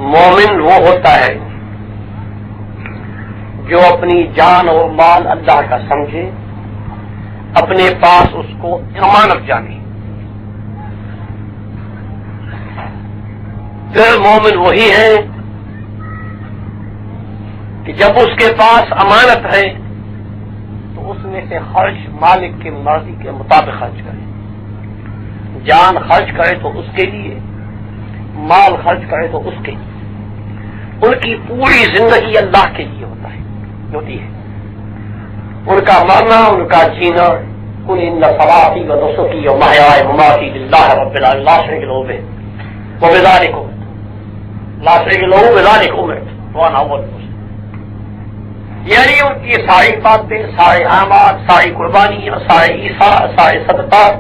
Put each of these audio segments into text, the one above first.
مومن وہ ہوتا ہے جو اپنی جان اور مال اللہ کا سمجھے، اپنے پاس اس کو امانت جانے۔ پھر مومن وہی ہے کہ جب اس کے پاس امانت ہے تو اس میں سے خرچ مالک کی مرضی کے مطابق خرچ کرے، جان خرچ کرے تو اس کے لیے، مال خرچ کرے تو اس کے لیے۔ ان کی پوری زندگی اللہ کے لیے ہوتی ہے، ان کا مرنا، ان کا جینا، قل ان صلاتی و نسکی و محیای و مماتی للہ رب العالمین لا شریک لہ بہ وبذلک لا شریک لہ بذلک امرت وانا اول المسلمین۔ یعنی ان کی ساری باتیں، سارے اعمال، ساری قربانیاں، سارے ایثار، سارے صدقات،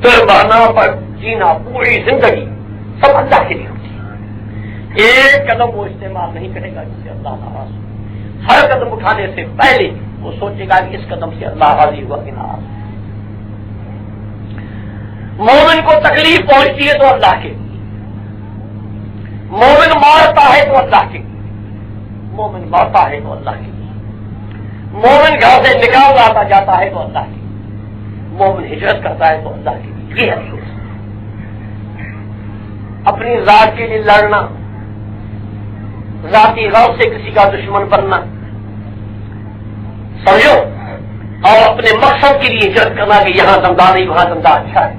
پھر مرنا پر جینا، پوری زندگی سب اللہ کے لیے ہوتی ہے۔ ایک قدم وہ استعمال نہیں کرے گا جس سے اللہ ناراض ہو۔ ہر قدم اٹھانے سے پہلے وہ سوچے گا کہ اس قدم سے اللہ راضی ہوا کہ ناراض۔ مومن کو تکلیف پہنچتی ہے تو اللہ کے لیے، مومن مارتا ہے تو اللہ کے لیے، مومن مرتا ہے تو اللہ کے لیے، مومن گھر سے نکال لاتا جاتا ہے تو اللہ کے لیے، مومن ہجرت کرتا ہے تو اللہ کے لیے۔ یہ ہے اپنی ذات کے لیے لڑنا، ذاتی غرض سے کسی کا دشمن بننا، سمجھو، اور اپنے مقصد کے لیے ہجرت کرنا کہ یہاں دمدار نہیں وہاں دمدار اچھا ہے،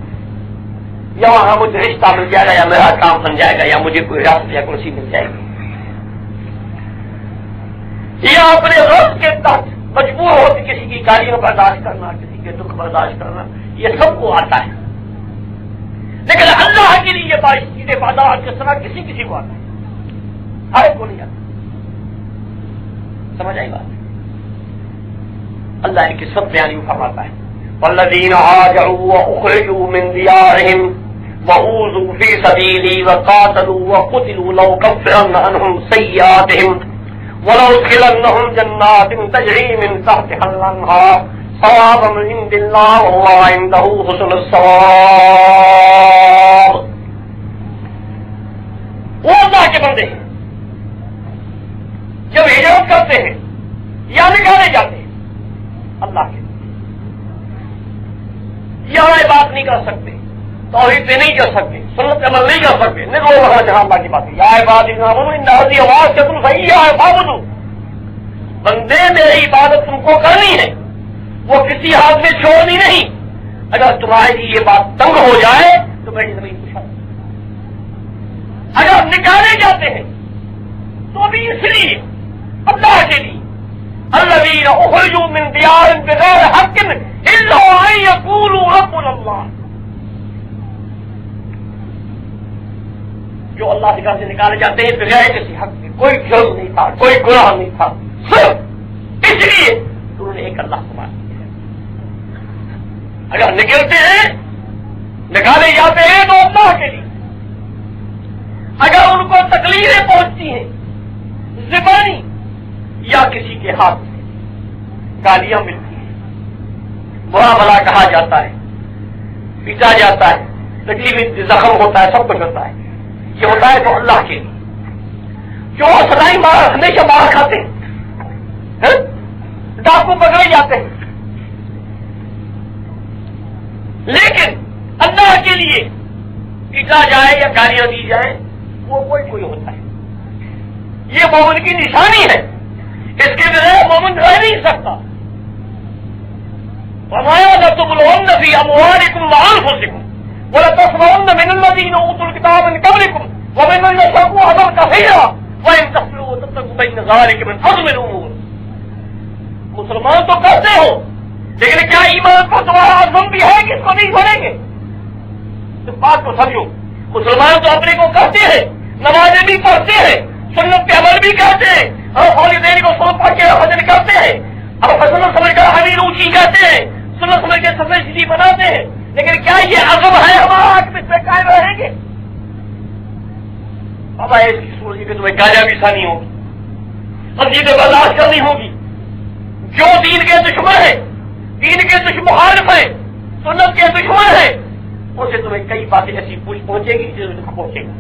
یا وہاں مجھے رشتہ مل جائے گا، یا میرا کام بن جائے گا، یا مجھے کوئی راست یا کرسی مل جائے گی، یا اپنے غرض کے تحت مجبور ہو کہ کسی کی گالیاں برداشت کرنا، کسی کے دکھ برداشت کرنا، یہ سب کو آتا ہے، لیکن اللہ کے لیے یہ بات برداشت کس طرح کسی کو آتا ہے، ہر ایک کو نہیں آتا۔ سمجھ آئی بات؟ اللہ ان کی سب بیانی فرماتا ہے، والذین هاجروا واخرجوا من دیارهم وأوذوا في سبيلي وقاتلوا وقتلوا لأكفرن عنهم سيئاتهم ولأدخلنهم جنات تجري من تحتها الأنهار ثوابا من عند الله والله عنده حسن الثواب۔ وہ اللہ کے بندے ہیں جب ہجرت کرتے ہیں یا نکالے جاتے ہیں اللہ کے، یہاں بات نہیں کر سکتے، توحید پہ نہیں کر سکتے، سنت عمل نہیں کر سکتے، نکلو وہاں جہاں اللہ کی بات ہے، یا عباد ان ہذی آواز سے تم صحیح ہے فاعبدوا، بندے میری عبادت تم کو کرنی ہے، وہ کسی حال میں چھوڑنی نہیں۔ اگر تمہاری یہ بات تنگ ہو جائے تو میری زمین پوچھا، اگر نکالے جاتے ہیں تو بھی اس لیے اللہ کے لیے، الذین اخرجوا من دیارہم بغیر حق الا ان یقولوا ربنا اللہ، جو اللہ کے گھر سے نکالے جاتے ہیں بغیر کسی حق کے، کوئی جرم نہیں تھا، کوئی گناہ نہیں تھا، صرف اس لیے انہوں نے ایک اللہ کو مان لیا۔ اگر نکلتے ہیں، نکالے جاتے ہیں تو اللہ کے لیے، اگر ان کو تکلیفیں پہنچتی ہیں زبانی یا کسی کے ہاتھ سے گالیاں ملتی ہیں، برا بھلا کہا جاتا ہے، پیٹا جاتا ہے، تکلیف زخم ہوتا ہے، سب کچھ ہوتا ہے، یہ ہوتا ہے تو اللہ کے لیے۔ جو سدائی مار ہمیشہ مار کھاتے ہیں، ڈاکو پکڑے جاتے ہیں، لیکن اللہ کے لیے پیٹا جائے یا گالیاں دی جائیں وہ کوئی ہوتا ہے، یہ مومن کی نشانی ہے، اس کے بغیر مومن رہ نہیں سکتا۔ وَمَا لَتُبْلُونَ فِي أَمْوَالِكُمْ وَأَنفُسِكُمْ وَلَتَسْمَعُنَّ مِنَ الَّذِينَ أُوتُوا الْكِتَابَ مِنْ قَبْلِكُمْ وَمِنْ يَشْرَكُوا أَذًى كَثِيرًا وَإِنْ تَصْبِرُوا وَتَتَّقُوا فَإِنَّ ذَلِكَ مِنْ عَزْمِ الْأُمُورِ۔ مسلمان تو کرتے ہو، لیکن کیا ایمان پر تمہارا عزم بھی ہے کہ اس کو نہیں چھوڑیں گے؟ اس بات کو سمجھو، مسلمان تو اپنے کو کرتے ہیں، نمازیں بھی پڑھتے ہیں، سنت پہ عمل بھی کرتے ہیں، اور والدین کو سونپ پڑھ کے حجر کرتے ہیں، اور فضل سمجھ کر حمید اونچی کرتے ہیں، سنت سمجھ کے سفید سیدھی بناتے ہیں، لیکن کیا یہ عزم ہے ہمارا کہ اس پہ قائم رہیں گے؟ بابا اس کی سوچی کہ تمہیں گالیاں بھی سانی ہوگی، مسجدیں برداشت کرنی ہوگی، جو دین کے دشمن ہیں، دین کے مخالف ہیں، سنت کے دشمن ہیں، ان سے تمہیں کئی باتیں ایسی پوچھ پہنچے گی، جس میں دکھ پہنچے گی،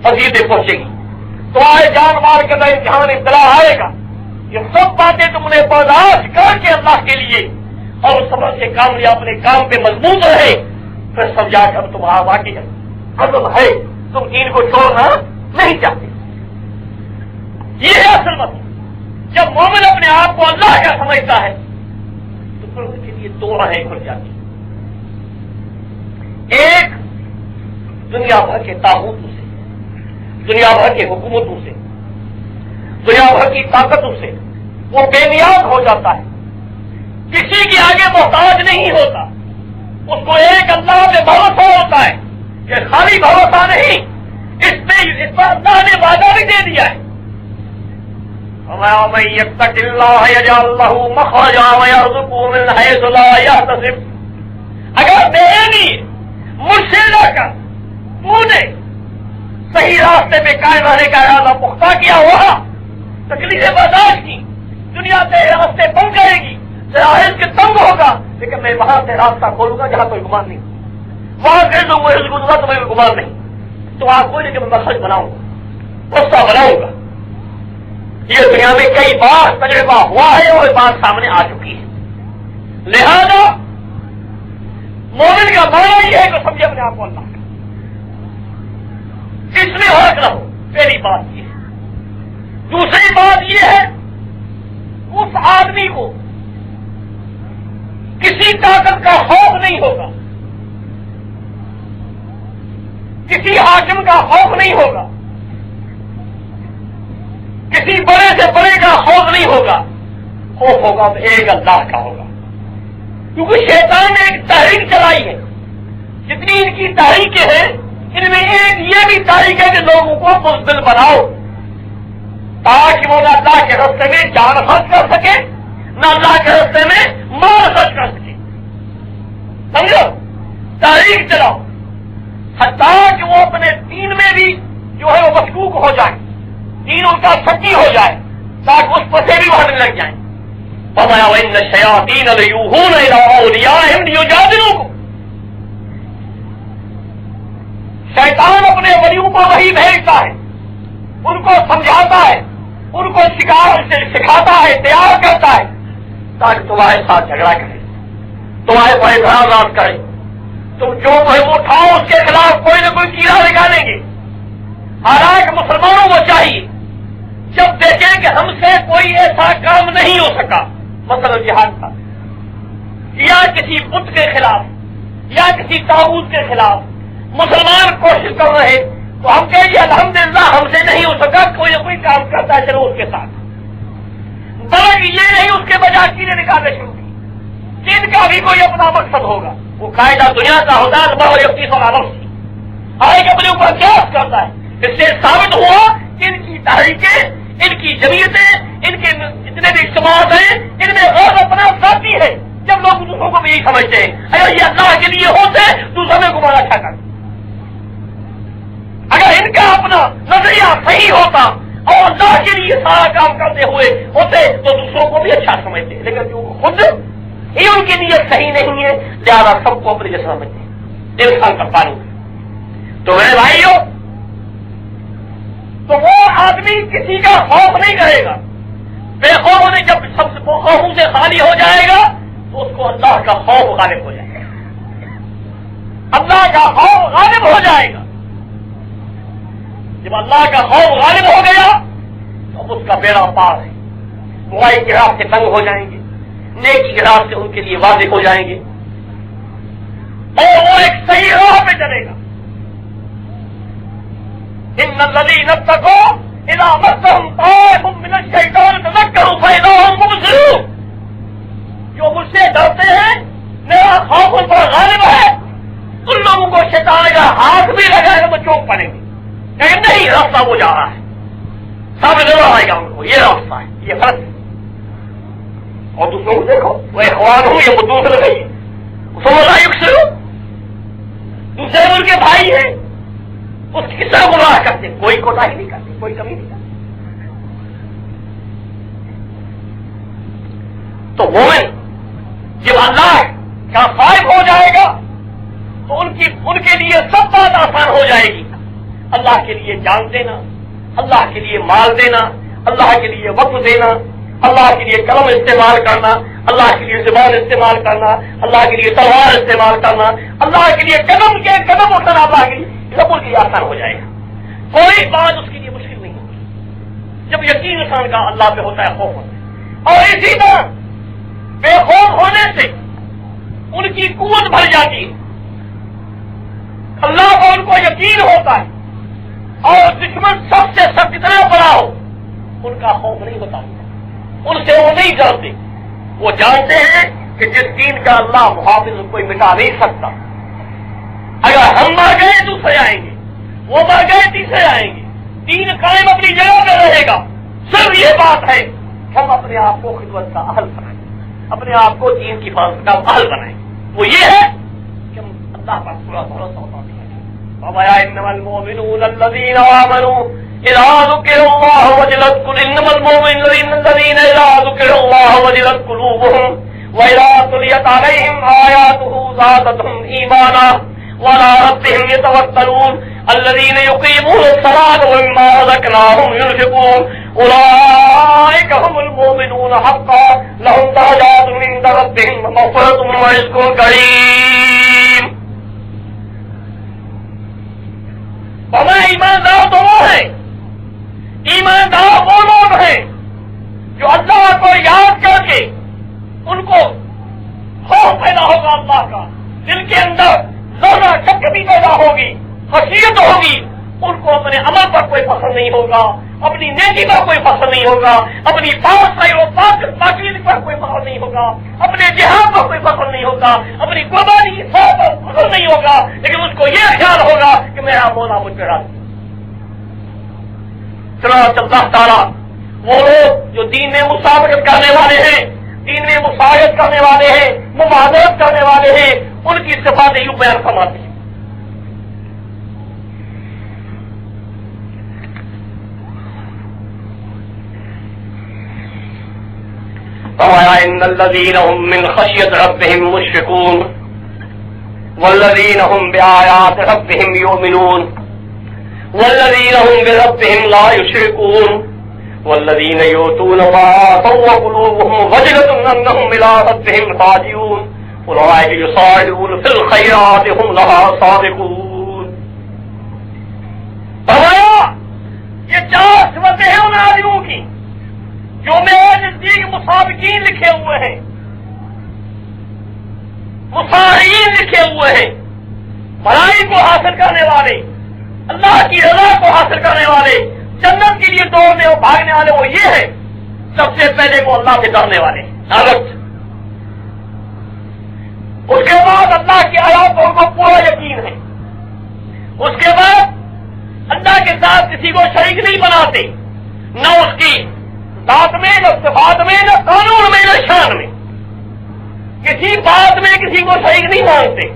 عقیدے پہنچے گی، تمہارے جان مال کے اندر امتحان ابتلا آئے گا، یہ سب باتیں تم نے برداشت کر کے اللہ کے لیے اور صبر سے کام لیا، اپنے کام پہ مضبوط رہے، پھر سمجھا کہ اب تمہارا واقعی عزم ہے، تم دین کو چھوڑنا نہیں چاہتے۔ یہ ہے اصل مسئلہ۔ جب مومن اپنے آپ کو اللہ کا سمجھتا ہے تو پھر اس کے لیے دو راہیں کھل جاتی ہیں، ایک دنیا بھر کے طاغوتوں سے، دنیا بھر کے حکومتوں سے، دنیا بھر کی طاقتوں سے وہ بے نیاز ہو جاتا ہے، کسی کے آگے محتاج نہیں ہوتا، اس کو ایک اللہ پہ بھروسہ ہوتا ہے کہ خالی بھروسہ نہیں، اس پر اللہ نے وعدہ بھی دے دیا ہے، وَمَن يَتَّقِ اللَّهَ يَجْعَل لَّهُ مَخْرَجًا وَيَرْزُقْهُ مِنْ حَيْثُ لَا يَحْتَسِبُ۔ اگر میرے لیے مجھ سے نہ کر تو نے صحیح راستے پہ قائم رہنے کا ارادہ پختہ کیا ہوا، تکلیفیں برداشت کی، دنیا سے راستے بند کرے گی، ظاہر کے تنگ ہوگا، لیکن میں وہاں سے راستہ کھولوں گا جہاں کوئی گمان نہیں، وہاں کہہ دوں گا تمہیں کوئی گمان نہیں، تو وہاں کوئی نہیں کہ میں مخرج بناؤں گا، رستہ بناؤں گا۔ یہ دنیا میں کئی بار تجربہ ہوا ہے اور بات سامنے آ چکی ہے، لہذا مومن کا معنی یہ ہے کہ سمجھے اپنے آپ کو اللہ کا، اس میں فرق نہ ہو، پہلی بات یہ ہے۔ دوسری بات یہ ہے اس آدمی کو کسی طاقت کا خوف نہیں ہوگا، کسی حاکم کا خوف نہیں ہوگا، کسی بڑے سے بڑے کا خوف نہیں ہوگا، خوف ہوگا تو ایک اللہ کا ہوگا، کیونکہ شیطان نے ایک تحریک چلائی ہے، جتنی ان کی تحریکیں ہیں ان میں ایک یہ بھی تحریک ہے کہ لوگوں کو بزدل بناؤ تاکہ وہ نہ اللہ کے راستے میں جان خرچ کر سکے نہ اللہ کے راستے میں مال خرچ کر سکے، سمجھو، تحریک چلاؤ حتیٰ کہ وہ اپنے دین میں بھی جو ہے وہ مشکوک ہو جائے، دین ان کا سچی ہو جائے تاکہ اس پر سے بھی بھاگنے لگ جائیں۔ فرمایا وَإِنَّ الشَّيَاطِينَ لَيُوحُونَ إِلَىٰ أَوْلِيَائِهِمْ لِيُجَادِلُوكُمْ، شیطان اپنے ولیوں کو وحی بھیجتا ہے، ان کو سمجھاتا ہے، ان کو سکھاتا ہے، تیار کرتا ہے تاکہ تمہارے ساتھ جھگڑا کرے، تمہارے پر اعتراضات کرے، تم جو مہم اٹھاؤ اس کے خلاف کوئی نہ کوئی کیڑا نکالیں گے۔ حالانکہ مسلمانوں کو چاہیے جب دیکھیں کہ ہم سے کوئی ایسا کام نہیں ہو سکا، مثلا جہاد کا یا کسی بت کے خلاف یا کسی طاغوت کے خلاف مسلمان کوشش کر رہے تو ہم کہیں گے الحمدللہ ہم سے نہیں ہو سکا، کوئی نہ کوئی کام کرتا ہے، چلو اس کے ساتھ، بلکہ یہ نہیں اس کے بجائے کیڑے نکالنے شروع کی، جن کا بھی کوئی اپنا مقصد ہوگا، وہ قاعدہ دنیا کا ہوتا ہے بہت یقین اور عالم سے آئے اپنے اوپر قیاس کرتا ہے۔ اس سے ثابت ہوا کہ ان کی تحریکیں، ان کی جمعیتیں، ان کے جتنے بھی اجتماعات ہیں ان میں غور اپنا ذاتی ہے، جب لوگ دوسروں کو بھی یہی سمجھتے ہیں اگر یہ اللہ کے لیے ہوتے دوسروں میں گمراہ اچھا کر، اگر ان کا اپنا نظریہ صحیح ہوتا اور اللہ کے لیے سارا کام کرتے ہوئے ہوتے تو دوسروں کو بھی اچھا سمجھتے، لیکن جو خود ہی ان کی نیت صحیح نہیں ہے لہٰذا سب کو اپنے جیسا سمجھتے ہیں، دل خان کا قانون۔ تو میرے بھائیوں، تو وہ آدمی کسی کا خوف نہیں کرے گا، بے خوف ہونے جب سب سے خوفوں سے خالی ہو جائے گا تو اس کو اللہ کا خوف غالب ہو جائے گا، اللہ کا خوف غالب ہو جائے گا۔ جب اللہ کا خوف غالب ہو گیا تو اس کا بیڑا پار ہے، برائی کے راستے تنگ ہو جائیں گے، نیکی کے راستے ان کے لیے واضح ہو جائیں گے اور وہ ایک صحیح راہ پہ چلے گا۔ ان الذين اتقوا اذا مسهم طائف من الشيطان تذكروا فاذا هم مبصرون، جو مجھ سے ڈرتے ہیں میرا خوف ان پر غالب ہے، ان لوگوں کو شیطان کا ہاتھ بھی لگائے گا تو چوک پڑیں گے، لیکن نہیں راستہ وہ جا رہا ہے، سامنے نظر آئے گا ان کو یہ راستہ ہے، یہ فرق ہے۔ اور دوسروں کو دیکھو، وہ اخوان ہوں یا وہ دوسرے نہیں، دوسرے ملک کے بھائی ہیں، اس کی طرح گمراہ کرتے، کوئی کوتاہی نہیں کرتے، کوئی کمی نہیں کرتے۔ تو مومن جب اللہ کا خائف ہو جائے گا تو ان کے لیے سب بات آسان ہو جائے گی، اللہ کے لیے جان دینا، اللہ کے لیے مال دینا، اللہ کے لیے وقت دینا، اللہ کے لیے قلم استعمال کرنا، اللہ کے لیے زبان استعمال کرنا، اللہ کے لیے تلوار استعمال کرنا، اللہ کے لیے قدم کے قدم اٹھنا، اللہ کے لیے سب کے لیے آسان ہو جائے گا، کوئی بات اس کے لیے مشکل نہیں ہوگی جب یقین انسان کا اللہ پہ ہوتا ہے، خوف ہوتا ہے۔ اور اسی طرح بے خوف ہونے سے ان کی قوت بڑھ جاتی ہے، اللہ کو ان کو یقین ہوتا ہے، اور دشمن سب سے سخت اتنا بڑا ہو ان کا خوف نہیں ہوتا، ان سے وہ نہیں ڈرتے، وہ جانتے ہیں کہ جس دین کا اللہ محافظ کوئی مٹا نہیں سکتا، اگر ہم مر گئے دوسرے آئیں گے، وہ مر گئے تیسرے آئیں گے، دین قائم اپنی جگہ پہ رہے گا۔ صرف یہ بات ہے کہ ہم اپنے آپ کو خدمت کا اہل بنائیں، اپنے آپ کو دین کی حفاظت کا اہل بنائیں، وہ یہ ہے کہ ہم اللہ پر پورا بھروسہ ہوتا ہے۔ انما المؤمنون الذين آمنوا اذا ذكر الله وجلت قلوبهم، انما المؤمنون الذين اذا ذكر الله وجلت قلوبهم واذا تليت عليهم آياته زادتهم ايمانا وعلى ربهم يتوكلون الذين يقيمون الصلاة ومما رزقناهم ينفقون اولئك هم المؤمنون حقا لهم درجات عند ربهم ومغفرة ورزق كريم۔ ہمیں ایماندار تو وہ ہیں، ایماندار وہ لوگ ہیں جو اللہ کو یاد کر کے ان کو خوف پیدا ہوگا، اللہ کا دل کے اندر ذرہ شک بھی پیدا ہوگی، خشیت ہوگی، ان کو اپنے عمل پر کوئی فخر نہیں ہوگا، اپنی نیکی پر کوئی فخر نہیں ہوگا، اپنی پاکی پر کوئی فخر نہیں ہوگا، اپنے جہاد پر کوئی فخر نہیں ہوگا، اپنی قربانی پر فخر نہیں ہوگا، لیکن اس کو یہ خیال ہوگا کہ میرا مولا مجھ پہ راضی۔ چنانچہ اللہ تعالیٰ وہ لوگ جو دین میں مسابقت کرنے والے ہیں، دین میں مساعدت کرنے والے ہیں، مماثلت کرنے والے ہیں، ان کی صفات یوں بیان فرماتے ہیں۔ ان الذين هم من خشية ربهم مشفقون والذين هم بآيات ربهم يؤمنون والذين هم بربهم لا يشركون والذين يؤتون ما آتوا وقلوبهم وجلة أنهم إلى ربهم راجعون أولئك يسارعون في الخيرات هم لها سابقون۔ فرمایا یہ چار صفتیں ہیں ان آدمیوں کی جو میرے نزدیک مسابقین لکھے ہوئے ہیں، مسارعین لکھے ہوئے ہیں، بھلائی کو حاصل کرنے والے، اللہ کی رضا کو حاصل کرنے والے، جنت کے لیے دوڑنے اور بھاگنے والے وہ یہ ہے۔ سب سے پہلے وہ اللہ سے ڈرنے والے، اس کے بعد اللہ کی آیاتوں کو پورا یقین ہے، اس کے بعد اللہ کے ساتھ کسی کو شریک نہیں بناتے، نہ اس کی ذات میں، نہ صفات میں، نہ قانون میں، نہ شان میں، کسی بات میں کسی کو شریک نہیں مانتے۔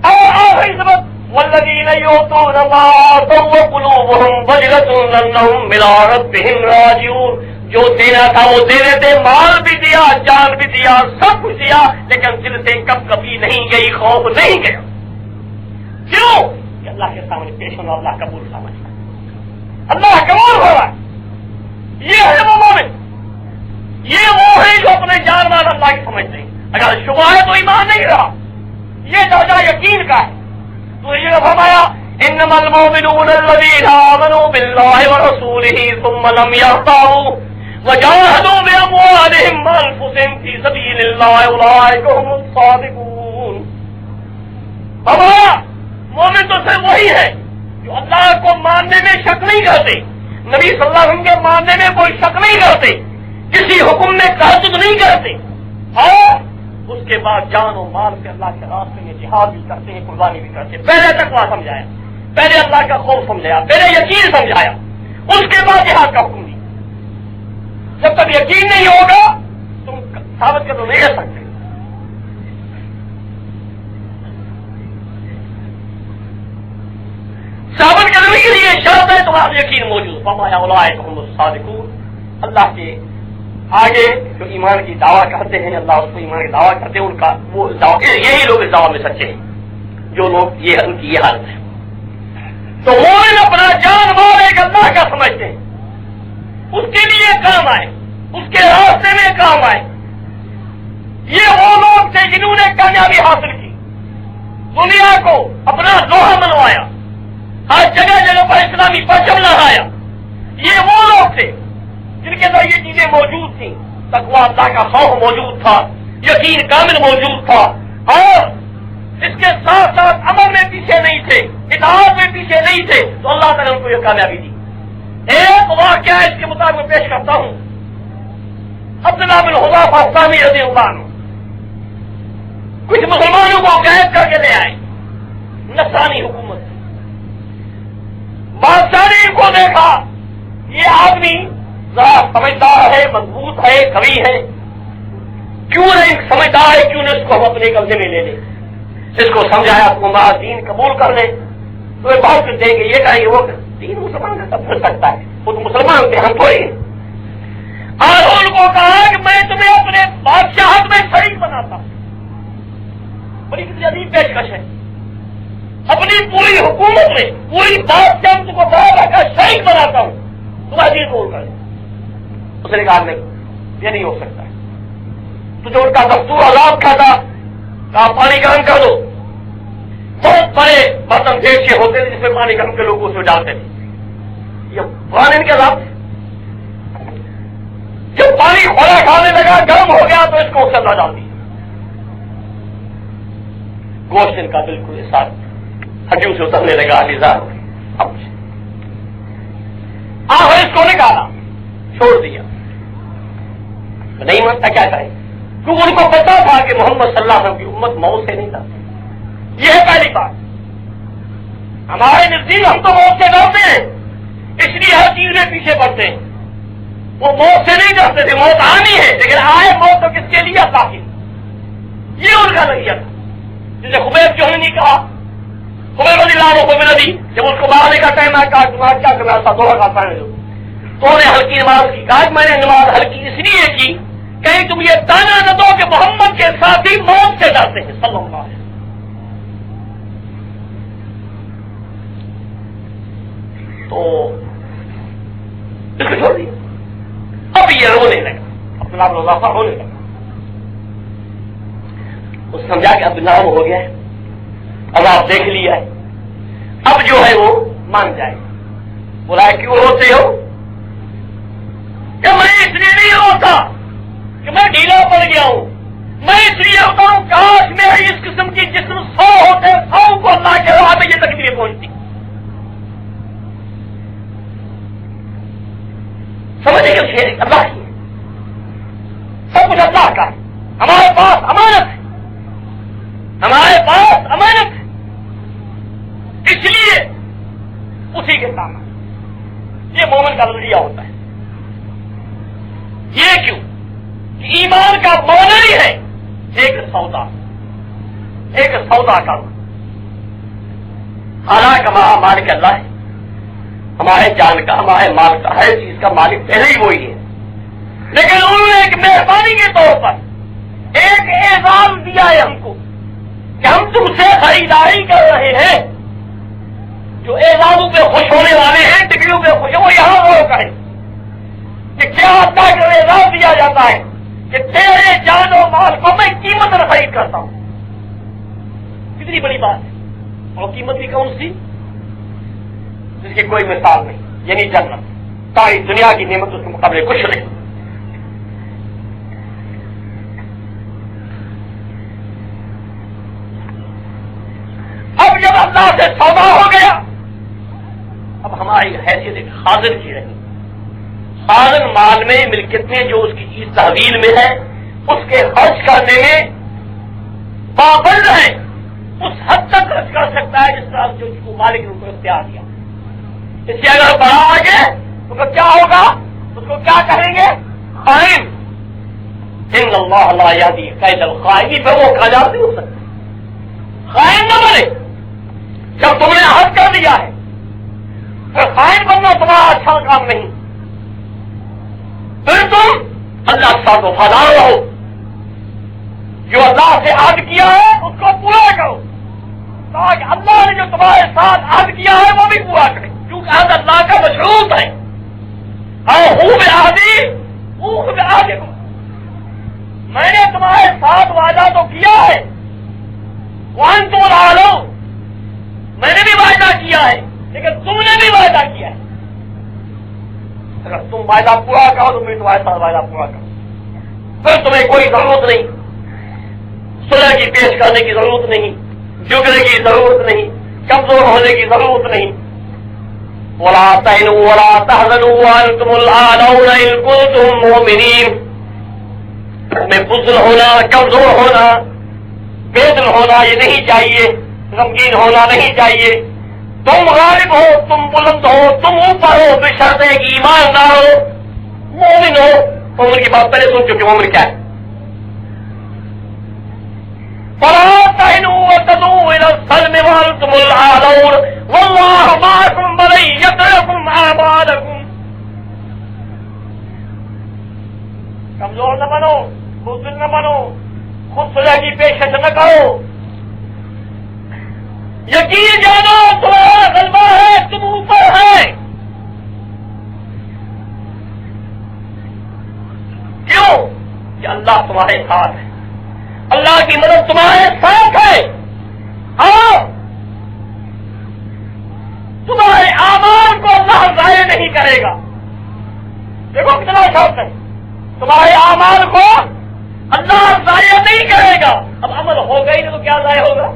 اور آخری سبب والذین یؤتون ما آتوا وقلوبهم وجلة انهم إلی ربهم راجعون، جو دینا تھا وہ دے دیتے، مال بھی دیا، جان بھی دیا، سب کچھ دیا، لیکن دل سے کب کبھی نہیں گئی، خوف نہیں گیا۔ کیوں؟ کہ اللہ کے سامنے پیش ہونا، اللہ قبول سمجھنا، اللہ قبول ہو رہا ہے۔ یہ ہے وہ مومن، یہ وہ ہے جو اپنے جان مال اللہ کی سمجھتے ہیں۔ اگر شبہ ہے تو ایمان نہیں رہا، یہ درجہ یقین کا ہے۔ تو یہ فرمایا انما المؤمنون الذين آمنوا بالله ورسوله ثم لم يرتابوا وجاهدوا بأموالهم وأنفسهم في سبيل الله أولئك هم الصادقون۔ فرمایا مومن تو صرف وہی ہے جو اللہ کو ماننے میں شک نہیں کرتے، نبی صلی اللہ علیہ وسلم کے ماننے میں کوئی شک نہیں کرتے، کسی حکم میں تحدد نہیں کرتے، اور اس کے بعد جان و مال سے اللہ کے راستے میں جہاد بھی کرتے ہیں، قربانی بھی کرتے ہیں۔ پہلے تقویٰ سمجھایا، پہلے اللہ کا خوف سمجھایا، پہلے یقین سمجھایا، اس کے بعد جہاد کا حکم دیا۔ جب تک یقین نہیں ہوگا تم ثابت کر تو نہیں رہ سکتے۔ ثابت کرنے کے لیے شرط ہے تمہارا یقین موجود۔ فرمایا اولئک هم الصادقون۔ اللہ کے آگے جو ایمان کی دعویٰ کرتے ہیں، اللہ اس کو ایمان کی دعویٰ کرتے ہیں، ان کا وہ یہی لوگ اس دعویٰ میں سچے ہیں، جو لوگ یہ ان کی یہ حالت ہے۔ تو مومن اپنا جان مال ایک اللہ کا سمجھتے ہیں، اس کے لیے کام آئے، اس کے راستے میں کام آئے۔ یہ وہ لوگ تھے جنہوں نے کامیابی حاصل کی، دنیا کو اپنا لوہا منوایا، ہر جگہ جگہ پر اسلامی پرچم لہرایا۔ یہ وہ لوگ تھے جن کے اندر یہ چیزیں موجود تھیں، تقویٰ اللہ کا خوف موجود تھا، یقین کامل موجود تھا، اور اس کے ساتھ ساتھ عمل میں پیچھے نہیں تھے، اطاعت میں پیچھے نہیں تھے، تو اللہ تعالیٰ نے ان کو یہ کامیابی دی۔ ایک واقعہ اس کے مطابق پیش کرتا ہوں۔ عبداللہ بن حذیفہ السہمی رضی اللہ عنہ کچھ مسلمانوں کو قید کر کے لے آئے، نصرانی حکومت۔ بادشاہ نے ان کو دیکھا، یہ آدمی ذرا سمجھدار ہے، مضبوط ہے، قوی ہے، کیوں نہیں سمجھدار ہے، کیوں نہیں اس کو ہم اپنے قبضے میں لے لیں۔ اس کو سمجھایا تو ہمارا دین قبول کر لے تو یہ بہت کچھ دیں گے، یہ کہیں گے وہ دین مسلمان کا سب پھر سکتا ہے، وہ تو مسلمان تھے، ہم تھوڑی ہیں۔ اور ان کو کہا کہ میں تمہیں اپنے بادشاہت میں شریک بناتا ہوں۔ بڑی کسی عجیب پیشکش ہے، اپنی پوری حکومت میں پوری بادشاہت کو بڑا کا شریک بناتا ہوں، تمہارا دین قبول کر لے۔ اس نے کہا نہیں، یہ نہیں ہو سکتا۔ تو جو ان کا دستور عذاب کا تھا، کہا پانی گرم کر دو۔ بہت بڑے برتن دیش کے ہوتے تھے جس میں پانی گرم کے لوگ اس میں ڈالتے تھے، یہ پرانے ان کے عذاب تھے۔ جب پانی کھولا کھانے لگا، گرم ہو گیا تو اس کو اس اندر ڈال دیا۔ گوشت ان کا بالکل اس ساتھ ہڈیوں سے اترنے لگا، لیزار ہو گئی۔ اب اس کو نکالا، چھوڑ دیا، نہیں مانتا کیا کرے، کیونکہ ان کو پتا تھا کہ محمد صلی اللہ علیہ وسلم کی امت موت سے نہیں ڈرتی۔ یہ ہے پہلی بات۔ ہمارے نزدیک ہم تو موت سے ڈرتے ہیں، اس لیے ہر چیز میں پیچھے پڑتے ہیں۔ وہ موت سے نہیں ڈرتے تھے، موت آنی ہے، لیکن آئے موت تو کس کے لیے؟ اللہ کے۔ یہ ان کا نظریہ تھا، جسے خبیب جو نے نہیں کہا، خبیب رضی اللہ عنہ کو ملا دی، جب اس کو باہر کا ٹائم آیا، کہا تمہارا کیا کرنا تھا، دو رکعت پڑھنے دو۔ تو انہوں نے ہلکی نماز کی، کہا میں نے نماز ہلکی اس لیے کی کہیں تم یہ تانا نہ دو کہ محمد کے ساتھی موت سے ڈرتے ہیں صلی اللہ علیہ وسلم۔ تو اس کو چھوڑ دیا۔ اب یہ رونے لگا، عبداللہ بن حذیفہ رونے لگا۔ اس سمجھا کہ اب نام ہو گیا ہے، اب آپ دیکھ لیا ہے، اب جو ہے وہ مان جائے۔ بولا کیوں روتے ہو؟ کہ میں اس لیے نہیں روتا کہ میں ڈھیلا پڑ گیا ہوں، میں اس لیے ہوتا ہوں کاش میرے اس قسم کی جسم 100 ہوتے، 100 کو اللہ کے راہ میں یہ تکلیف پہنچتی۔ سمجھے کہ شیر اللہ کی ہے، سب کچھ اللہ کا ہے، ہمارے پاس امانت ہے، ہمارے پاس امانت ہے، اس لیے اسی کے سامنے یہ مومن کا نظریہ ہوتا ہے۔ یہ کیوں؟ ایمان کا معنی ہی ہے ایک سودا کرنا۔ حالانکہ ہمارا مالک اللہ ہے، ہمارے جان کا، ہمارے مال کا، ہر چیز کا مالک پہلے ہی وہی ہے، لیکن انہوں نے ایک مہربانی کے طور پر ایک اعزاز دیا ہے ہم کو کہ ہم تم سے خریداری کر رہے ہیں۔ جو اعزازوں پہ خوش ہونے والے ہیں، ٹکڑیوں پہ خوش ہیں، وہ یہاں وہ کہیں کہ کیا اللہ کا اعزاز دیا جاتا ہے کہ تیرے جان و مال کو میں قیمت میں خرید کرتا ہوں۔ کتنی بڑی بات ہے، اور قیمت بھی کون سی جس کی کوئی مثال نہیں، یعنی جنت، ساری دنیا کی نعمت اس کے مقابلے کچھ نہیں۔ اب جب اللہ سے سودا ہو گیا، اب ہماری حیثیت ایک خازن کی رہی۔ خازن مال میں، ملکیت میں، جو اس کی چیز تحویل میں ہے، اس کے خرچ کرنے میں پابند ہے، اس حد تک خرچ کر سکتا ہے جس طرح جو اس کو مالک نے ان کو اختیار دیا۔ اس سے اگر بڑا آگے تو کیا ہوگا؟ اس کو کیا کہیں گے؟ خائن۔ ان اللہ لا یہدی کید الخائنین، پہ وہ کامیاب نہیں ہو سکتے۔ خائن نہ بنے، جب تم نے عہد کر دیا ہے پھر خائن بننا تمہارا اچھا کام نہیں، پھر تم اللہ کے ساتھ وفادار رہو، جو اللہ سے عہد کیا ہے اس کو پورا کرو، کہا کہ اللہ نے جو تمہارے ساتھ عہد کیا ہے وہ بھی پورا کرے، کیونکہ عہد اللہ کا مشروط ہے۔ میں نے تمہارے ساتھ وعدہ تو کیا ہے، وانتم اعلمون، میں نے بھی وعدہ کیا ہے، لیکن تم نے بھی وعدہ کیا ہے۔ اگر تم وعدہ پورا کرو تو میں تمہارے ساتھ وعدہ پورا کروں، پھر تمہیں کوئی ضرورت نہیں، صلح کی پیش کرنے کی ضرورت نہیں، جھکنے کی ضرورت نہیں، کمزور ہونے کی ضرورت نہیں۔ وَلَا تَهِنُوا وَلَا تَحْزَنُوا وَأَنْتُمُ الْأَعْلَوْنَ إِن كُنتُم مُّؤْمِنِينَ۔ تمہیں بزدل ہونا، کمزور ہونا، بے دل ہونا یہ نہیں چاہیے، غمگین ہونا نہیں چاہیے۔ تم غالب ہو، تم بلند ہو، تم اوپر ہو، بشرطے کہ ایماندار ہو، مومن ہو۔ مومن کی بات پہلے سن چکے، مومن کیا ہے؟ فَلَا تَهِنُوا وَتَدْعُوا إِلَى السَّلْمِ وَأَنْتُمُ الْأَعْلَوْنَ وَاللَّهُ مَعَكُمْ وَلَن يَتْرُكُمْ أَعْمَالَكُمْ۔ کمزور نہ بنو، بزدل نہ بنو، خود صلح کی پیشکش نہ کرو، یقین جانو تمہارا غلبہ ہے، تم اوپر ہے۔ کیوں؟ کہ اللہ تمہارے ساتھ ہے، اللہ کی مدد تمہارے ساتھ ہے۔ ہاں، تمہارے اعمال کو اللہ ضائع نہیں کرے گا۔ دیکھو کتنا شرط ہے، تمہارے اعمال کو اللہ ضائع نہیں کرے گا۔ اب عمل ہو گئی تو کیا ضائع ہوگا؟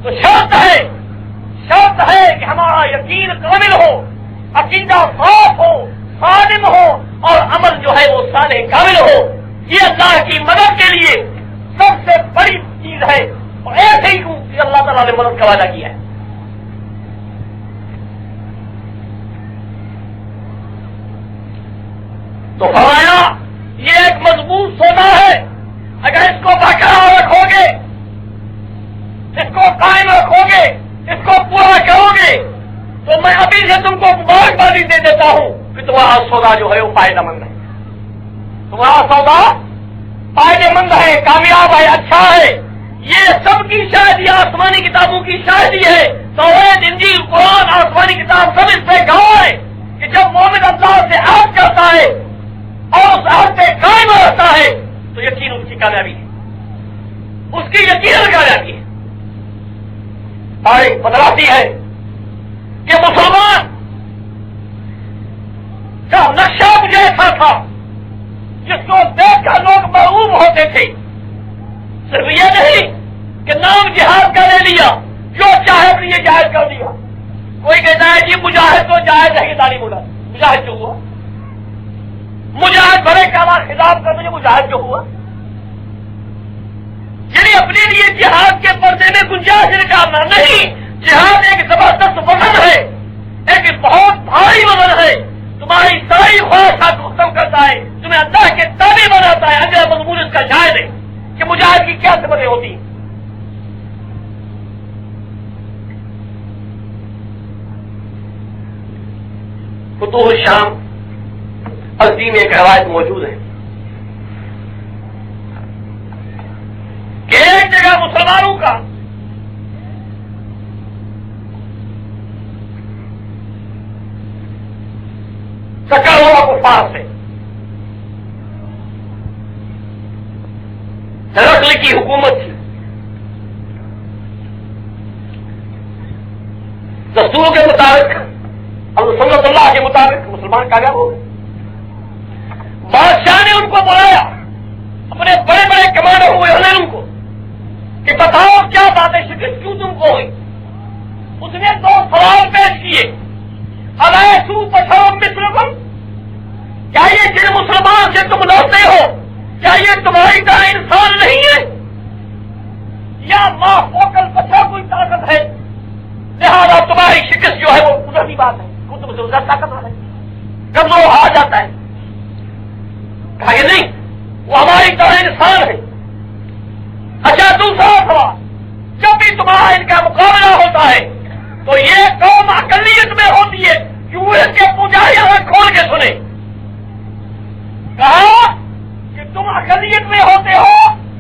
تو شرط ہے کہ ہمارا یقین کامل ہو، عقیدہ صاف ہو، صادم ہو، اور عمل جو ہے وہ صالح کامل ہو۔ یہ اللہ کی مدد کے لیے سب سے بڑی چیز ہے، اور ایسے ہی کہ اللہ تعالیٰ نے مدد کا وعدہ کیا ہے۔ تو فرمایا یہ ایک مضبوط سونا ہے، اگر اس کو برقرار رکھو گے، اس کو قائم رکھو گے، اس کو پورا کرو گے، تو میں ابھی سے تم کو مبارکبادی دے دیتا ہوں کہ تمہارا سودا جو ہے وہ فائدہ مند ہے، تمہارا سودا فائدہ مند ہے، کامیاب ہے، اچھا ہے۔ یہ سب کی شاہدی، آسمانی کتابوں کی شاہدی ہے، توریت، انجیل، قرآن، آسمانی کتاب سب اس پہ گواہ ہے کہ جب مومن اللہ سے عہد کرتا ہے اور اس عہد پہ قائم رہتا ہے تو یقین اس کی کامیابی ہے، اس کی یقین کامیابی ہے۔ تاریخ بتلاتی ہے کہ مسلمان کا نقشہ مجھے ایسا تھا جس کو دیکھ کر لوگ مرعوب ہوتے تھے۔ صرف یہ نہیں کہ نام جہاد کا لے لیا، جو چاہے اپنے یہ جائز کر دیا۔ کوئی کہتا ہے جی مجاہد تو جائز ہے، تعلیم ہونا مجاہد جو ہوا، مجاہد بڑے کامال خطاب کر دیں، مجاہد جو ہوا، یعنی اپنے لیے جہاد کے پردے میں گنجائش نکالنا نہیں۔ جہاد ایک زبردست وزن ہے، ایک بہت بھاری وزن ہے، تمہاری ساری خواہشات کو ختم کرتا ہے، تمہیں اللہ کے تابع بناتا ہے۔ اگر مضمون اس کا جائز ہے کہ مجاہد کی کیا صفتیں ہوتی ہیں۔ فتوح الشام ازدی میں ایک روایت موجود ہے کہ ایک جگہ مسلمانوں کا ٹکر ہوا کفار سے، ہرقل کی حکومت تھی، دستور کے مطابق اور سنت اللہ کے مطابق مسلمان کامیاب ہو گئے۔ بادشاہ نے ان کو بلایا، اپنے بڑے بڑے کمانڈر ہوئے ان کو کہ بتاؤ کیا باتیں شکست کیوں تم کو ہوئی۔ اس نے 2 سوال پیش کیے، الیسوا بشر مثلکم، کیا یہ جن مسلمان سے تم لڑتے ہو کیا یہ تمہاری طرح انسان نہیں ہے، یا ما فوق البشر کوئی طاقت ہے، لہذا تمہاری شکست جو ہے وہ قدرتی بات ہے، وہ تم سے زیادہ طاقت ہے، کمزور ہار جاتا ہے۔ کہا کہ نہیں، وہ ہماری طرح انسان ہے۔ اچھا دوسرا سوال، جب بھی تمہارا ان کا مقابلہ ہوتا ہے تو یہ قوم اقلیت میں ہوتی ہے، کیوں اس کے پجاری ہمیں کھول کے سنے۔ کہا کہ تم اقلیت میں ہوتے ہو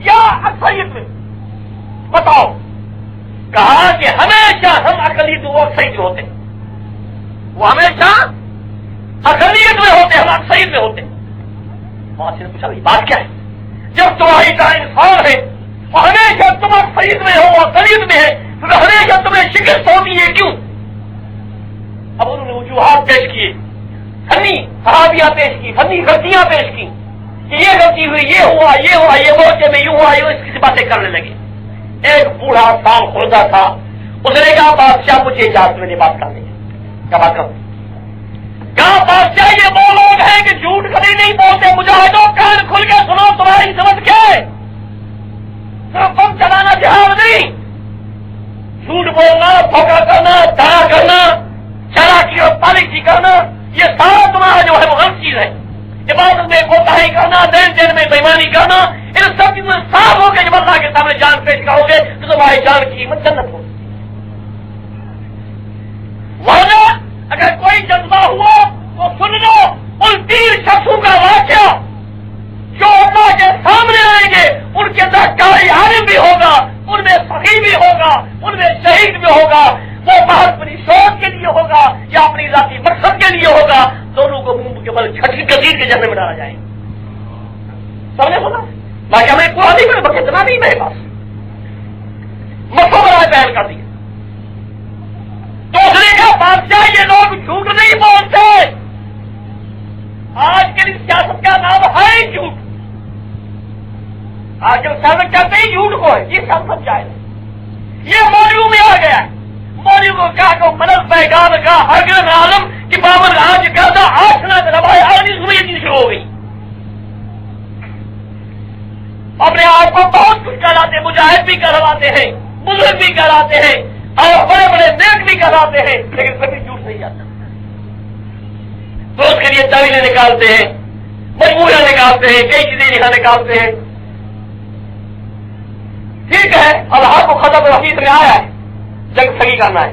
یا اکثریت میں، بتاؤ۔ وہ ہمیشہ اقلیت میں ہوتے ہیں، ہم اکثریت میں ہوتے ہیں. بادشاہ نے پوچھا بات کیا ہے؟ جب تمہاری کا انسان ہے اور ہمیشہ تم اکثریت میں ہو اقلیت میں ہے تو ہمیشہ تمہیں شکست ہوتی ہے کیوں؟ اب انہوں نے وجوہات پیش کیے، فنی خرابیاں پیش کی، فنی غلطیاں پیش کی کہ یہ غلطی ہوئی، یہ ہوا، یہ موقع میں یوں ہوا، یہ اس کی باتیں کرنے لگے. ایک بوڑھا سام خردہ تھا، اس نے کہا بادشاہ مجھے اجازت میں نے بات کرنی ہے. کیا بات کروں؟ کہا بادشاہ یہ وہ لوگ ہیں کہ جھوٹ کبھی نہیں بولتے، مجاہدوں کان کھل کے سنو، تمہاری سمجھ کے صرف بم چلانا جہاد نہیں، جھوٹ بولنا، دھوکہ کرنا، دھڑا کرنا، چالاکی اور پالیسی کرنا، یہ سارا تمہارا جو ہے وہ غلط چیز ہے. عبادت میں کوتاہی کرنا، دین میں بےمانی کرنا، ان سب چیزوں میں صاف ہو کے جب اللہ کے سامنے جان پیش کرو گے تو تمہاری جان کی قیمت جنت ہوگی. ورنہ اگر کوئی جذبہ ہوا تو سن لو ان 3 شخصوں کا واقعہ جو اللہ کے سامنے آئیں گے، ان کے اندر قاری عالم بھی ہوگا، ان میں فقیہ بھی ہوگا، ان میں شہید بھی ہوگا. وہ محض اپنی شوق کے لیے ہوگا یا اپنی ذاتی مقصد کے لیے ہوگا، دونوں کو منہ کے بل چھٹی کثیر کے جنم میں ڈالا جائے. سب نے سنا؟ باقی ہمیں قرآن میں بس اتنا نہیں میرے پاس مسئلہ بیان کر دیا. دوسرے کا بادشاہ یہ لوگ جھوٹ نہیں بولتے. آج کل اس سیاست کا نام ہے جھوٹ. آج کل سیاست کہتے ہی جھوٹ کو ہے، یہ سیاست جائز ہے. یہ مولویوں میں آ گیا ہے. مولوی کو کہا کہ منل پیغام کا ہرگز عالم کہ بابر آج کرتا آشنا ربائے آج اس میں یہ چیز شروع ہو گئی. اپنے آپ کو بہت کچھ کراتے، مجاہد بھی کرواتے ہیں، بزرگ بھی کراتے ہیں اور بڑے بڑے نیک بھی کراتے ہیں، لیکن کبھی جھوٹ نہیں جاتا. تو اس کے لیے تعویلیں نکالتے ہیں، مجبوریاں نکالتے ہیں، کئی چیزیں یہاں نکالتے ہیں. ٹھیک ہے، اللہ کو ختم رفیق میں آیا ہے، جنگ سگی کرنا ہے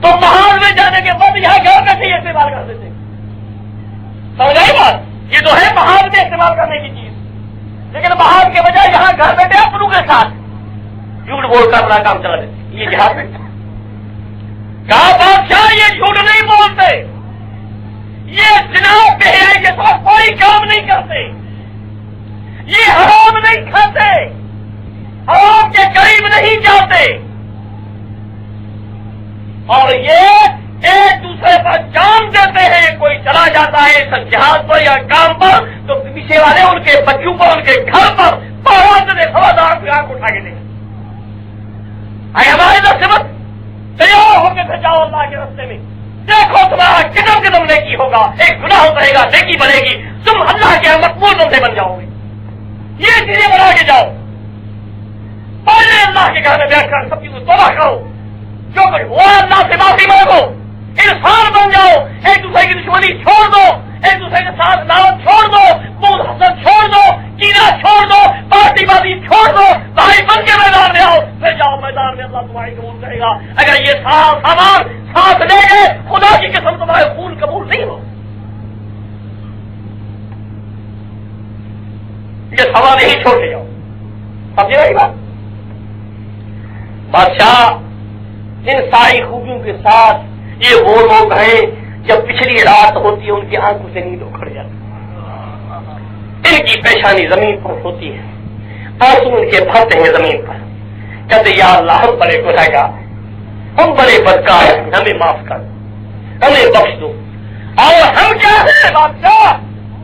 تو محاذ میں جانے کے بعد یہاں گھر میں سے استعمال کر دیتے. سمجھائی بات؟ یہ تو ہے محاذ میں استعمال کرنے کی چیز، لیکن محاذ کے بجائے یہاں گھر بیٹھے اپنوں کے ساتھ جھوٹ بول کر اپنا کام چلا دیتے. یہ جہاد میں کہا بادشاہ یہ جھوٹ نہیں بولتے، یہ جناب کے ہے کہ تو کوئی کام نہیں کرتے، یہ حرام نہیں کھاتے، حرام کے قریب نہیں جاتے، اور یہ ایک دوسرے پر جان دیتے ہیں. کوئی چلا جاتا ہے اس جہاز پر یا کام پر تو پیچھے والے ان کے بچوں پر، ان کے گھر پر پہنچ دے خبردار سے آنکھ اٹھا کے دے. ہمارے نصیبت تیار ہو کے بھیجاؤ اللہ کے راستے میں. دیکھو تمہارا قدم قدم نیکی ہوگا، ایک گناہ رہے گا نیکی بنے گی، تم اللہ کے مقبول بندے بن جاؤ گے. یہ چیزیں بنا کے جاؤ. پہلے اللہ کے گھر میں بیٹھ کر سب چیزوں توبہ کرو، جو کچھ وہ اللہ سے معافی مانگو، انسان بن جاؤ، ایک دوسرے کی دشمنی چھوڑ دو، ایک دوسرے کے ساتھ دعوت چھوڑ دو، بغض حسد چھوڑ دو، کینہ چھوڑ دو، پارٹی بازی چھوڑ دو، بھائی بن کے میدان میں آؤ. پھر جاؤ میدان میں، اللہ تمہاری قبول کرے گا. اگر یہ سارا سامان ساتھ لے گئے خدا کی قسم تمہارے خون قبول نہیں ہو. یہ سوال نہیں چھوڑ کے جاؤ. سمجھے رہی بات؟ بادشاہ ان ساری خوبیوں کے ساتھ یہ وہ لوگ ہیں جب پچھلی رات ہوتی ہے ان کی آنکھوں سے نیند اکھڑ جاتی، ان کی پیشانی زمین پر ہوتی ہے، آنسو ان کے بھرتے ہیں زمین پر. کہتے یا اللہ ہم بڑے گنہگار، ہم بڑے بدکار ہیں، ہمیں معاف کر، ہمیں بخش دو. اور ہم کیا ہیں بادشاہ؟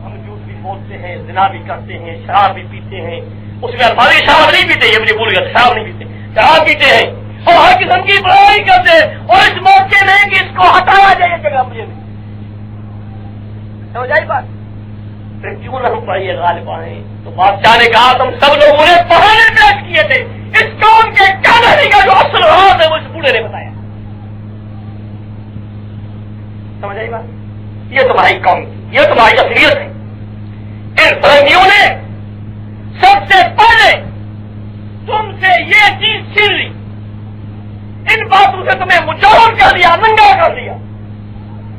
ہم جھوٹ بھی بولتے ہیں، زنا بھی کرتے ہیں، شراب بھی پیتے ہیں. اس میں ہماری شراب نہیں پیتے، یہ مجھے بھول گیا، شراب نہیں پیتے، شراب پیتے ہیں اور ہر قسم کی برائی کرتے ہیں. اور اس موقع میں کہ اس کو ہٹایا جائے جگہ مجھے بھی سمجھ آئی بات. پھر کیوں نہ ہم پر یہ غالب آئے؟ تو بادشاہ نے کہا تم سب لوگوں نے بہانے پیش کیے تھے، اس قوم کے کہنے کا جو اصل راز ہے وہ اس بوڑھے نے بتایا. سمجھ آئی بات؟ یہ تمہاری قوم، یہ تمہاری اصلیت ہے. ان فرنگیوں نے سب سے پہلے تم سے یہ چیز چھین لی، ان باتوں سے تمہیں مجرم کر دیا، ننگا کر دیا.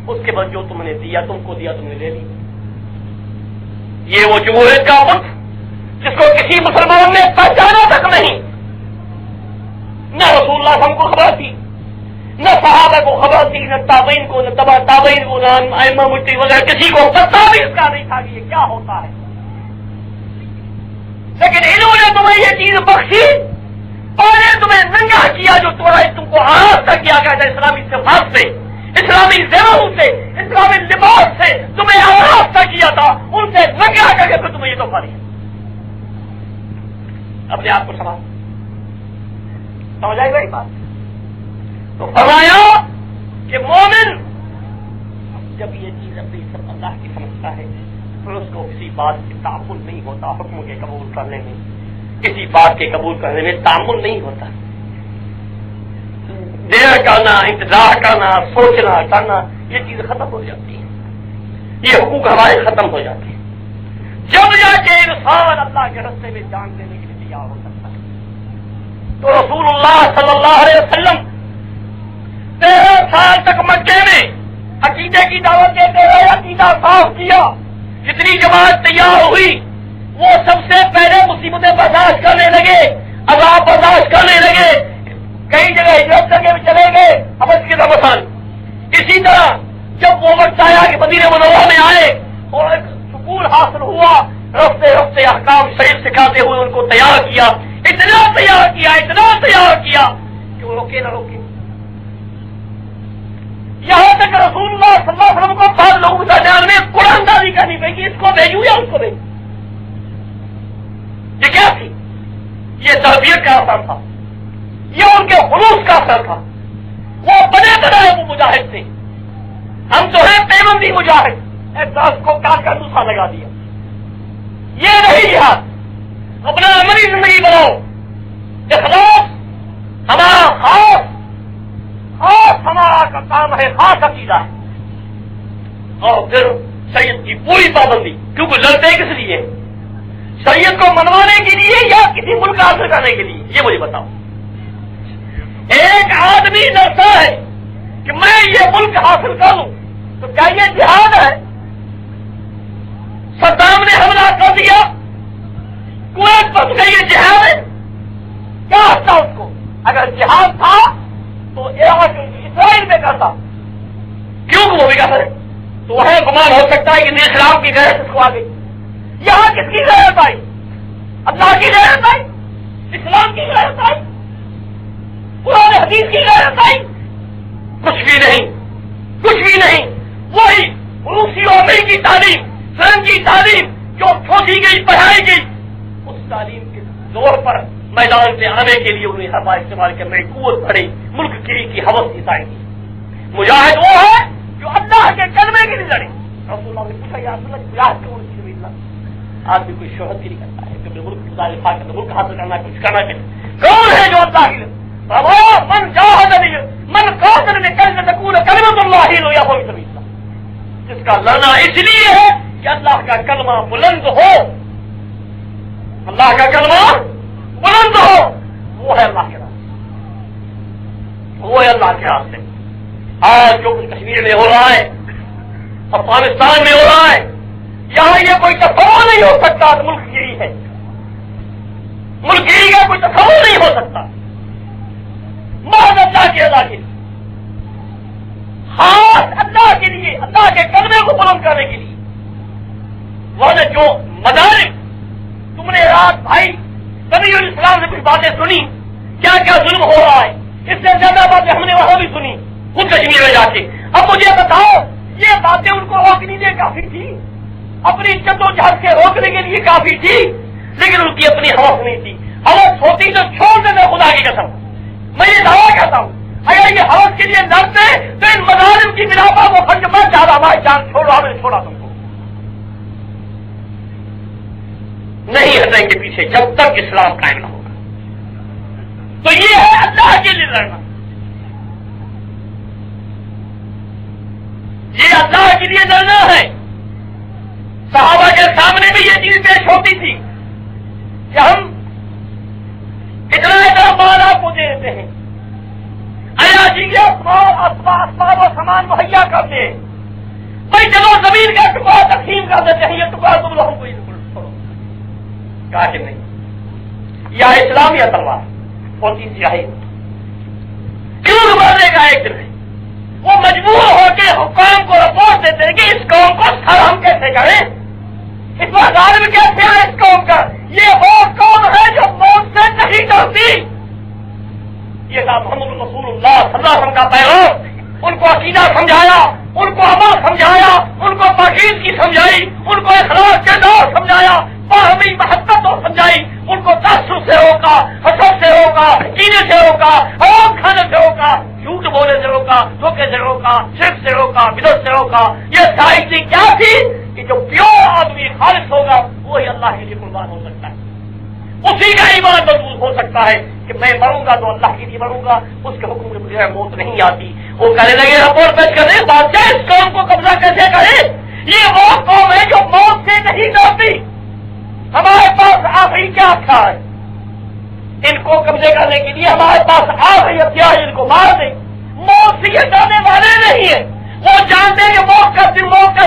اس کے بعد جو تم نے دیا، تم کو دیا، تم نے لے لی. یہ وہ جمہوریت کا ملک جس کو کسی مسلمان نے پہچانا تک نہیں، نہ رسول اللہ ہم کو خبر تھی، نہ صحابہ کو خبر تھی، نہ تابعین کو، نہ تبع تابعین کو، نہ ائمہ مجتہدین وغیرہ کسی کو پتہ بھی اس کا نہیں تھا کہ یہ کیا ہوتا ہے، لیکن انہوں نے تمہیں یہ چیز بخشی اور نے تمہیں ننگا کیا جو تم کو آراستہ کیا گیا تھا اسلامی صفات سے، اسلامی زیوروں سے، اسلامی لباس سے تمہیں آراستہ کیا تھا، ان سے ننگا کر کے پھر تمہیں یہ تحفہ دیا۔ اپنے آپ کو سمجھ آئی بھائی بات؟ تو فرمایا کہ مومن جب یہ چیز اپنی سب اللہ کی سمجھتا ہے پھر اس کو کسی بات سے تعامل نہیں ہوتا، حکم کے قبول کرنے میں، کسی بات کے قبول کرنے میں تعامل نہیں ہوتا، دیر کرنا، انتظار کرنا، سوچنا کرنا، یہ چیز ختم ہو جاتی ہے، یہ حقوق ہمارے ختم ہو جاتے ہیں، جب جا کے انسان اللہ کے راستے میں جان دینے کے لیے تیار ہو سکتا ہے۔ تو رسول اللہ صلی اللہ علیہ وسلم 13 سال تک مکے میں عقیدے کی دعوت دیتے رہے، عقیدہ صاف کیا، جتنی جماعت تیار ہوئی وہ سب سے پہلے مصیبتیں برداشت کرنے لگے، عذاب برداشت کرنے لگے، کئی جگہ ہجرت کر کے بھی چلے گئے، حبش کے مثال۔ اسی طرح جب وہ وقت آیا کہ مدینہ منورہ میں آئے اور ایک سکون حاصل ہوا، رفتے رفتے احکام شریف سکھاتے ہوئے ان کو تیار کیا، اتنا تیار کیا کہ وہ روکے نہ روکے، یہاں تک رسول اللہ صلی اللہ علیہ وسلم کو بعض لوگوں کے درمیان میں قرآن دازی کرنی پڑی کہ اس کو بھیجوں یا اس کو بھیجوں۔ یہ کیا تھی؟ یہ تربیت کا اثر تھا، یہ ان کے خلوص کا اثر تھا، وہ بنے بنائے وہ مجاہد تھے، ہم تو ہیں پیمندی مجاہد، ایک دس کو کاٹ کر دوسرا لگا دیا، یہ نہیں جہاد۔ اپنا عملی زندگی بناؤ، اخلاص ہمارا خاص ہمارا کا کام ہے، خاص عقیدہ ہے، اور پھر شریعت کی پوری پابندی، کیونکہ لڑتے کس لیے؟ شریعت کو منوانے کے لیے یا کسی ملک حاصل کرنے کے لیے؟ یہ مجھے بتاؤ۔ ایک آدمی لڑتا ہے کہ میں یہ ملک حاصل کروں تو کیا یہ جہاد ہے؟ صدام نے حملہ کر دیا کویت پر، کیا یہ جہاد ہے؟ کیا تھا اس کو؟ اگر جہاد تھا تو اسرائیل میں کرتا، کیوں کہ وہ بھی کر رہے؟ تو وہ گمان ہو سکتا ہے کہ اسلام کی غیرت اس کو آ گئی۔ یہاں کس کی غیرت آئی؟ اللہ کی غیرت آئی، اسلام کی غیرت آئی، قرآن حدیث کی غیرت آئی؟ کچھ بھی نہیں۔ وہی روسی اور امریکی تعلیم، فرنگی تعلیم جو کھوجی گئی، پڑھائی گئی، اس تعلیم کے زور پر میدان سے آنے کے لیے انہیں ہر بار استعمال کرنے کی قوت بڑھی، ملک کی حوث عیسائی کی۔ مجاہد وہ ہے جو اللہ کے کلمے کے لیے لڑے۔ رسول اللہ نے پوچھا یا رسول اللہ جہاد کیوں نہیں؟ آدمی کوئی شہرت کے لیے کرتا ہے، کہ ملک کی دفاع کرنا، ملک حاصل کرنا، کچھ کرنا چاہیے۔ کون ہے جو اللہ کے لیے؟ من جاہد من قاتل لکلمۃ تکون کلمۃ اللہ ہی یا فی سبیل اللہ، جس کا لڑنا اس لیے ہے کہ اللہ کا کلمہ بلند ہو، اللہ کا کلمہ بلند ہو، وہ ہے اللہ کے راستے، وہ ہے اللہ کے راستے۔ آج جو کچھ کشمیر میں ہو رہا ہے، افغانستان میں ہو رہا ہے، یہاں یہ کوئی تصور نہیں ہو سکتا کہ ملک گیری ہے، ملک گیری کا کوئی تصور نہیں ہو سکتا، محض اللہ کے ادا کے لیے، خاص اللہ کے لیے، اللہ کے کلمے کو بلند کرنے کے لیے۔ وہ نے جو مدارک تم نے رات بھائی نبی الاسلام سے کچھ باتیں سنی، کیا کیا ظلم ہو رہا ہے، اس سے زیادہ باتیں ہم نے وہاں بھی سنی خود کشمیر میں جا کے۔ اب مجھے بتاؤ یہ باتیں ان کو روکنے کے کافی تھی، اپنی جدوجہد سے روکنے کے لیے کافی تھی، لیکن ان کی اپنی حوث نہیں تھی۔ حوث ہوتی تو چھوڑ دیتے، خدا کی قسم میں یہ دعویٰ کرتا ہوں، اگر یہ حوث کے لیے لڑتے تو ان مظالم کی بنا پر وہ فرض میں زیادہ ہماری جان چھوڑا، ہم نے چھوڑا تم کو نہیں ہٹیں گے پیچھے جب تک اسلام قائم نہ ہوگا۔ تو یہ ہے اللہ کے لیے لڑنا، یہ اللہ کے لیے لڑنا ہے۔ صحابہ کے سامنے بھی یہ چیز پیش ہوتی تھی کہ ہم اتنا مال آپ کو دے دیتے ہیں، اسباب و سامان مہیا کرتے ہیں، بھائی چلو زمین کا ٹکڑا تقسیم کر دیتے ہیں، یہ ٹکڑا تم لوگوں کو چھوڑو، کہا کہ نہیں، یا اسلام یا تلوار، اور تیسری ہے کیوں مرنے کا ایک دن ہے، وہ مجبور ہو کے حکام کو رپورٹ دیتے ہیں کہ اس قوم کو سر ہم کیسے کریں، اس پر ظالم کیسے ہے اس قوم کا، یہ وہ قوم ہے جو موت سے نہیں ڈرتی۔ یہ تھا محمد رسول اللہ صلی اللہ علیہ وسلم کا پیغام، ان کو عقیدہ سمجھایا، ان کو عمل سمجھایا، ان کو پاکیزگی سمجھائی، ان کو اخلاق کردار سمجھایا، باہمی محبت اور سمجھائی، ان کو تعصب سے روکا، حسد سے روکا، کینے سے روکا، حرام کھانے سے روکا، جھوٹ بولنے سے روکا، دھوکے سے روکا، شرک سے روکا، بدعت سے روکا۔ یہ ساری چیز کیا تھی کہ جو پیور آدمی خالص ہوگا وہی اللہ کے لیے قربان ہو سکتا ہے، اسی کا ایمان مضبوط ہو سکتا ہے کہ میں مروں گا تو اللہ کے لیے مروں گا، اس کے حکم کے بغیر موت نہیں آتی۔ وہ کہنے لگے رپورٹ پیش کرنے بادشاہ اس قوم کو قبضہ کیسے کرے، یہ وہ قوم ہے جو موت سے نہیں ڈرتی، ہمارے پاس آخری کیا تھا ہے، ان کو قبضے کرنے کے لیے ہمارے پاس آخری ہتھیار، ان کو مار دیں۔ موت سے یہ ڈرنے والے نہیں ہیں، وہ جانتے ہیں کہ موت کا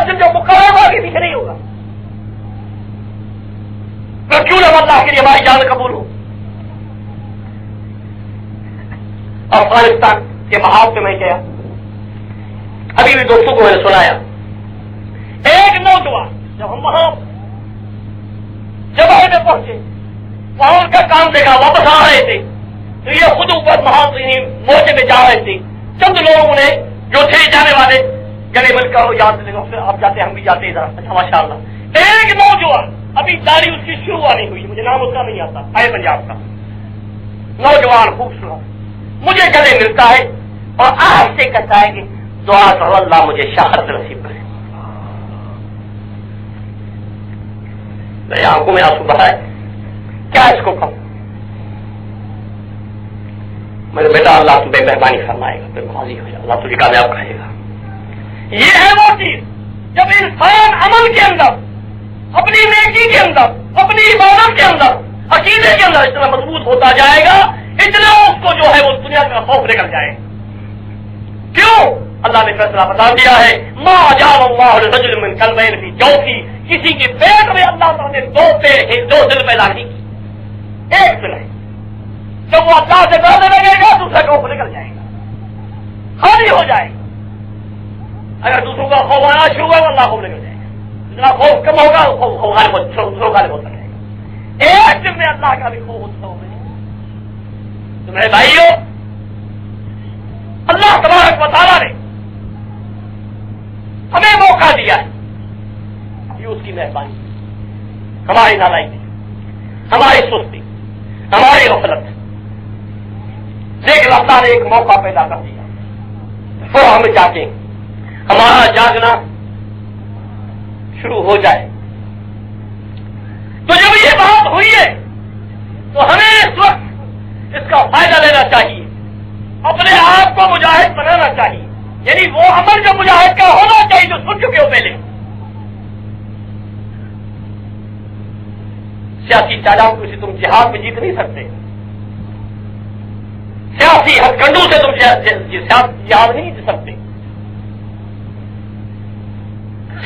دن جو مقرر ہوگا کہ نہیں ہوگا، تو کیوں نہ اللہ کے لیے ہماری جان قبول ہو۔ افغانستان کے محاذ پہ میں گیا، ابھی بھی دوستوں کو میں نے سنایا، ایک نوجوان جب ہم وہاں جبہے میں پہنچے، وہاں ان کا کام دیکھا، واپس آ رہے تھے تو یہ خود اوپر مورچے میں جا رہے تھے، چند لوگوں نے جو تھے جانے والے گلے مل کر یاد آپ جاتے ہم بھی جاتے ہیں، اچھا ماشاء اللہ۔ ایک نوجوان ابھی داڑھی اس کی شروع نہیں ہوئی، مجھے نام اس کا نہیں آتا، ہے پنجاب کا نوجوان خوبصورت، مجھے گلے ملتا ہے اور آج سے کہتا ہے کہ دعا کرو اللہ مجھے شہادت نصیب کرے۔ میری آنکھوں میں آنسو بہا ہے، کیا اس کو کہوں؟ میرے بیٹا اللہ تمہیں مہربانی فرمائے گا، پھر راضی ہو جائے، اللہ تجھے کامیاب کرے گا۔ یہ ہے وہ چیز جب انسان عمل کے اندر، اپنی نیکی کے اندر، اپنی عبادت کے اندر، عقیدے کے اندر اتنا مضبوط ہوتا جائے گا، اتنا اس کو جو ہے وہ دنیا کا خوف نکل جائے گا۔ کیوں؟ اللہ نے فیصلہ بتا دیا ہے، ما جعل اللہ لرجل من قلبین فی جوفہ، کسی کے پیٹ میں اللہ تعالیٰ نے دو دل پیدا کی، ایک دل ہے، جب وہ اللہ سے ڈرنے لگے گا دوسرا خوف نکل جائے گا، خالی ہو جائے گا۔ اگر دوسروں کا خوف آنا شروع ہوگا اللہ خوف نکل جائے گا، جتنا خوف کم ہوگا دوسروں غالب ہوتا رہے گا۔ ایک دل میں اللہ کا بھی خوف ہوتا ہوگا۔ تو میرے بھائیوں، اللہ تبارک و تعالیٰ نے ہمیں موقع دیا ہے، یہ اس کی مہربانی، ہماری نالائکی، ہماری سستی، ہماری غفلت، لیکن اللہ نے ایک موقع پیدا کر دیا، وہ ہم چاہتے ہیں ہمارا جاگنا شروع ہو جائے۔ تو جب یہ بات ہوئی ہے تو ہمیں اس وقت اس کا فائدہ لینا چاہیے، اپنے آپ کو مجاہد بنانا چاہیے، یعنی وہ عمل جو مجاہد کا ہونا چاہیے جو سن چکے ہو پہلے۔ سیاسی چالاں کو تم جہاد میں جیت نہیں سکتے، سیاسی ہتھ کنڈوں سے تم جہاد نہیں جیت سکتے،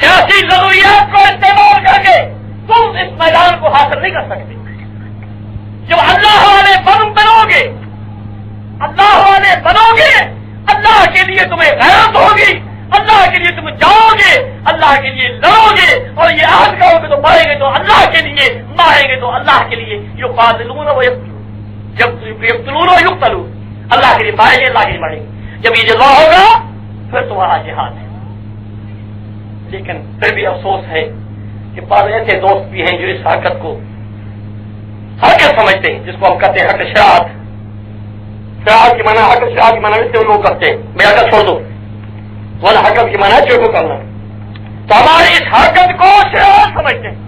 سیاسی ضروریات کو استعمال کر کے تم اس میدان کو حاصل نہیں کر سکتے۔ جب اللہ والے بنو گے، اللہ والے بنو گے، اللہ کے لیے تمہیں غیرت ہوگی، اللہ کے لیے تم جاؤ گے، اللہ کے لیے لڑو گے، اور یہ عہد کرو گے تو مریں گے تو اللہ کے لیے، ماریں گے تو اللہ کے لیے۔ یقاتلون و یقتلون، جب یقتلون و یقتلون، اللہ کے لیے ماریں گے، اللہ کے لیے مریں گے۔ جب یہ جذبہ ہوگا پھر تمہارا جہاد ہے۔ لیکن پھر بھی افسوس ہے کہ بعض ایسے دوست بھی ہیں جو اس حرکت کو حرکت سمجھتے ہیں، جس کو ہم کہتے ہیں حق شراعت، شراعت کی معنی حق، شراعت کی معنی سے وہ لوگ کرتے ہیں میں حرکت چھوڑ دو، ورنہ حرکت کی معنی جو کو کرنا، تو ہماری اس حرکت کو شراعت سمجھتے ہیں۔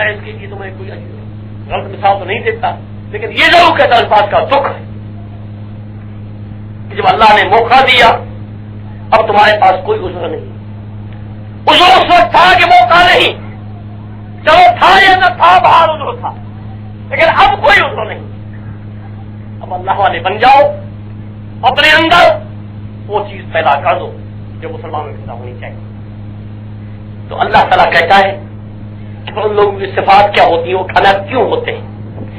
اس کے لیے تمہیں کوئی غلط مثال تو نہیں دیتا، لیکن یہ ضرور کہتا اس بات کا دکھ ہے کہ جب اللہ نے موقع دیا اب تمہارے پاس کوئی عذر نہیں۔ عذر اس وقت تھا کہ موقع نہیں، چلو تھا یا نہ تھا باہر عذر تھا، لیکن اب کوئی عذر نہیں۔ اب اللہ والے بن جاؤ، اپنے اندر وہ چیز پیدا کر دو جو مسلمانوں میں پیدا ہونی چاہیے۔ تو اللہ تعالیٰ کہتا ہے کہ ان لوگوں کی صفات کیا ہوتی ہیں، وہ کھانا کیوں ہوتے ہیں،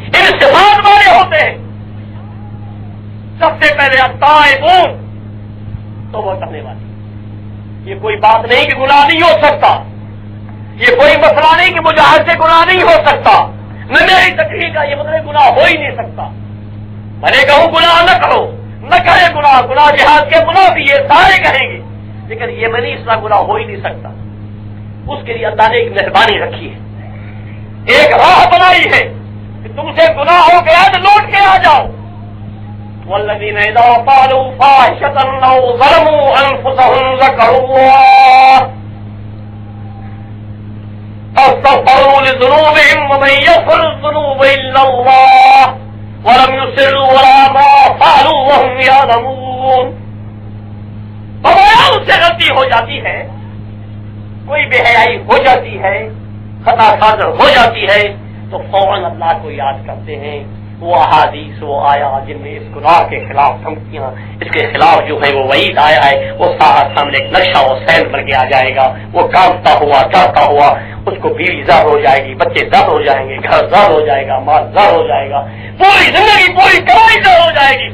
ان صفات والے ہوتے ہیں سب سے پہلے التائبون توبہ کرنے والی. یہ کوئی بات نہیں کہ گناہ نہیں ہو سکتا, یہ کوئی مسئلہ نہیں کہ مجاہد سے گناہ نہیں ہو سکتا. نہ میری تقریر کا یہ مطلب گناہ ہو ہی نہیں سکتا. میں نے کہوں گناہ نہ کرو, نہ کرے گناہ, گناہ جہاد کے گناہ بھی یہ سارے کہیں گے, لیکن یہ میں نہیں اس طرح گناہ ہو ہی نہیں سکتا. اس کے لیے اللہ نے ایک مہربانی رکھی ہے, ایک راہ بنائی ہے کہ تم سے گناہ ہو گیا تو لوٹ کے آ جاؤ. والذین اذا فعلوا فاحشة او ظلموا انفسهم ذکروا اللہ فاستغفروا لذنوبهم ومن يغفر الذنوب الا اللہ ولم يصروا على ما فعلوا وهم يعلمون. ان سے غلطی ہو جاتی ہے, کوئی بے حیائی ہو جاتی ہے, خطا خاطر ہو جاتی ہے, تو فوراً اللہ کو یاد کرتے ہیں. وہ احادیث وہ آیا جن میں اس گناہ کے خلاف دھمکیاں, اس کے خلاف جو ہے وہ وعید آیا ہے, وہ سامنے ایک نقشہ و سین بن کے آ جائے گا. وہ کامتا ہوا چاہتا ہوا اس کو بیوی زر ہو جائے گی, بچے زر ہو جائیں گے, گھر زر ہو جائے گا, مال زر ہو جائے گا, پوری زندگی پوری کمائی زر ہو جائے گی.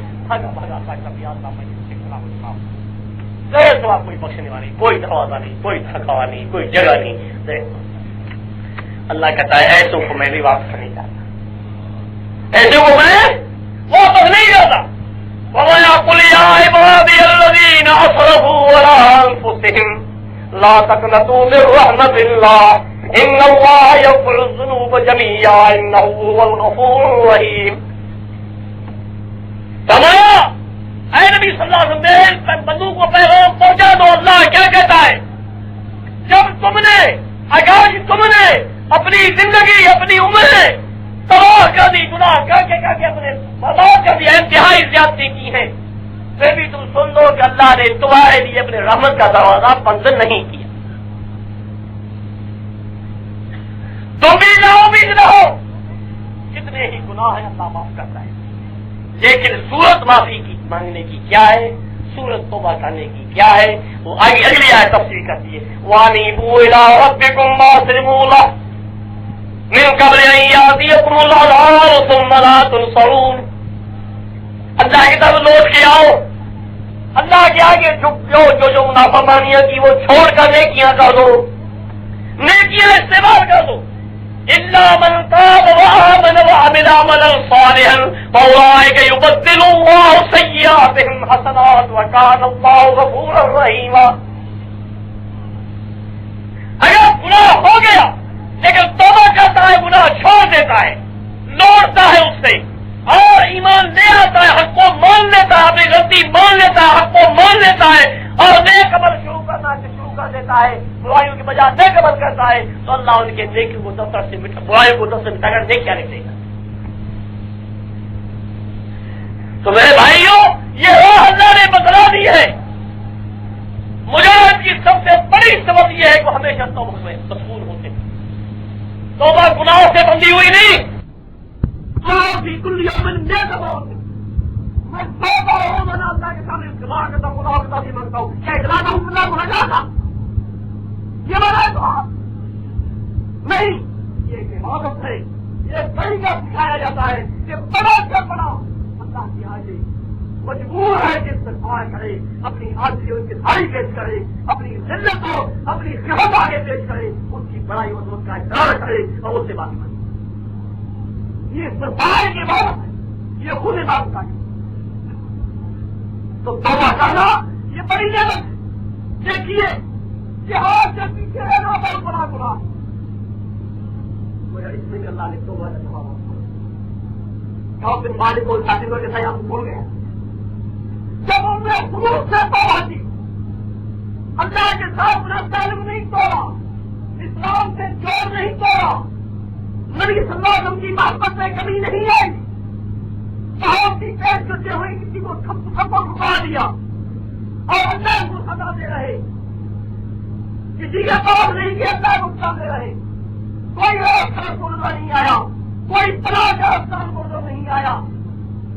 کوئی بخشنے والی, کوئی دروازہ نہیں, کوئی تھکاوا نہیں, کوئی جگہ نہیں. اللہ کہتا ہے ایسوں کو میں بھی واپس نہیں جاتا, ایسے کو میں واپس نہیں جاتا. وَقُلْ يَا عِبَادِيَ الَّذِينَ أَسْرَفُوا عَلَىٰ أَنفُسِهِمْ لَا تَقْنَطُوا مِن رَّحْمَةِ اللَّهِ إِنَّ اللَّهَ يَغْفِرُ الذُّنُوبَ جَمِيعًا إِنَّهُ هُوَ الْغَفُورُ الرَّحِيمُ. فرمایا اے نبی صلی اللہ علیہ وسلم, بندوں کو پیغام پہنچا دو. اللہ کیا کہتا ہے, جب تم نے اگر تم نے اپنی زندگی اپنی عمر تباہ کر دی, گناہ کر کے اپنے برباد کر دیا, انتہائی زیادتی کی ہے, پھر بھی تم سن لو کہ اللہ نے تمہارے لیے اپنے رحمت کا دروازہ بند نہیں کیا. تم بھی نا امید رہو, کتنے ہی گناہ ہیں اللہ معاف کرتا ہے, لیکن صورت معافی کی مانگنے کی کیا ہے, صورت توبہ کرنے کی کیا ہے, وہ اگلی آیت تفسیر کرتی ہے. وَأَنِيبُوا إِلَىٰ رَبِّكُمْ وَأَسْلِمُوا لَهُ مِن قَبْلِ أَن يَأْتِيَكُمُ الْعَذَابُ ثُمَّ لَا تُنصَرُونَ. اللہ کی طرف لوٹ کے آؤ, اللہ کے آگے جھک جاؤ, جو نافرمانیاں کی وہ چھوڑ کر نیکیاں کر دو, نیکیاں استعمال کر دو. إِلَّا مَن تَابَ وَآمَنَ وَعَمِلَ عَمَلًا صَالِحًا فَأُولَٰئِكَ يُبَدِّلُ اللَّهُ سَيِّئَاتِهِمْ حَسَنَاتٍ وَكَانَ اللَّهُ غَفُورًا رَّحِيمًا. اگر گناہ ہو گیا لیکن توبہ کرتا ہے, گناہ چھوڑ دیتا ہے, لوٹتا ہے اس سے اور ایمان لے آتا ہے, حق کو مان لیتا ہے, اپنی غلطی مان لیتا ہے, حق کو مان لیتا ہے اور نیک عمل شروع کر دیتا ہے, برائیوں کی بجائے نیک عمل کرتا ہے, تو اللہ ان کے نیکی کو دفتر سے برائیوں کو دفتر سے مٹا کر نیکیاں لکھ دے گا. تو میرے بھائیوں, یہ راہ اللہ نے بتلا دی ہے. مجاہد کی سب سے بڑی سبب یہ ہے کہ ہمیشہ توبہ میں مشغول ہوتے ہیں. توبہ گناہوں سے بندی ہوئی نہیں, میں توبہ ہوں, میں اللہ کے سامنے گناہ کرتا ہوں, گناہ کرتا ہوں, مانگتا ہوں, کیا اتنا ہوں گناہ کو ہٹا تھا, یہ میرا دعا نہیں, یہ عبادت ہے, یہ طریقہ سکھایا جاتا ہے, یہ بڑا سے بڑا اللہ کی حاضری مجبور ہے کہ استغفار کرے, اپنی حاضری ان کی دھائی پیش کرے, اپنی ذلت کو اپنی صفت آگے پیش کرے, ان کی بڑائی اور ان کا اقرار کرے اور اس سے بات کرے. یہ استغفار کی عبادت ہے, یہ خود عبادت ہے. تو توبہ کرنا یہ بڑی نعمت ہے. دیکھیے جہاد سے پیچھے رہنا بہت بڑا گناہ, اس میں اللہ نے توبہ کا جواب دیا. مالک کو شادی کے ساتھ آپ بھول گئے, جب ہم نے خلوص سے توبہ کی, اللہ کے ساتھ اپنا تعلق نہیں توڑا, اسلام سے جوڑ نہیں توڑا, نبی صلی اللہ علیہ وسلم کی محبت میں کمی نہیں آئی, صحابہ کی پیش کرتے ہوئے کسی کو سب کو رکا دیا اور اللہ کو سزا دے رہے, کسی کا طور نہیں کہ اللہ کو سزا دے رہے. کوئی راستہ بولنا نہیں آیا, کوئی پناہ کا راستہ بولنا نہیں آیا,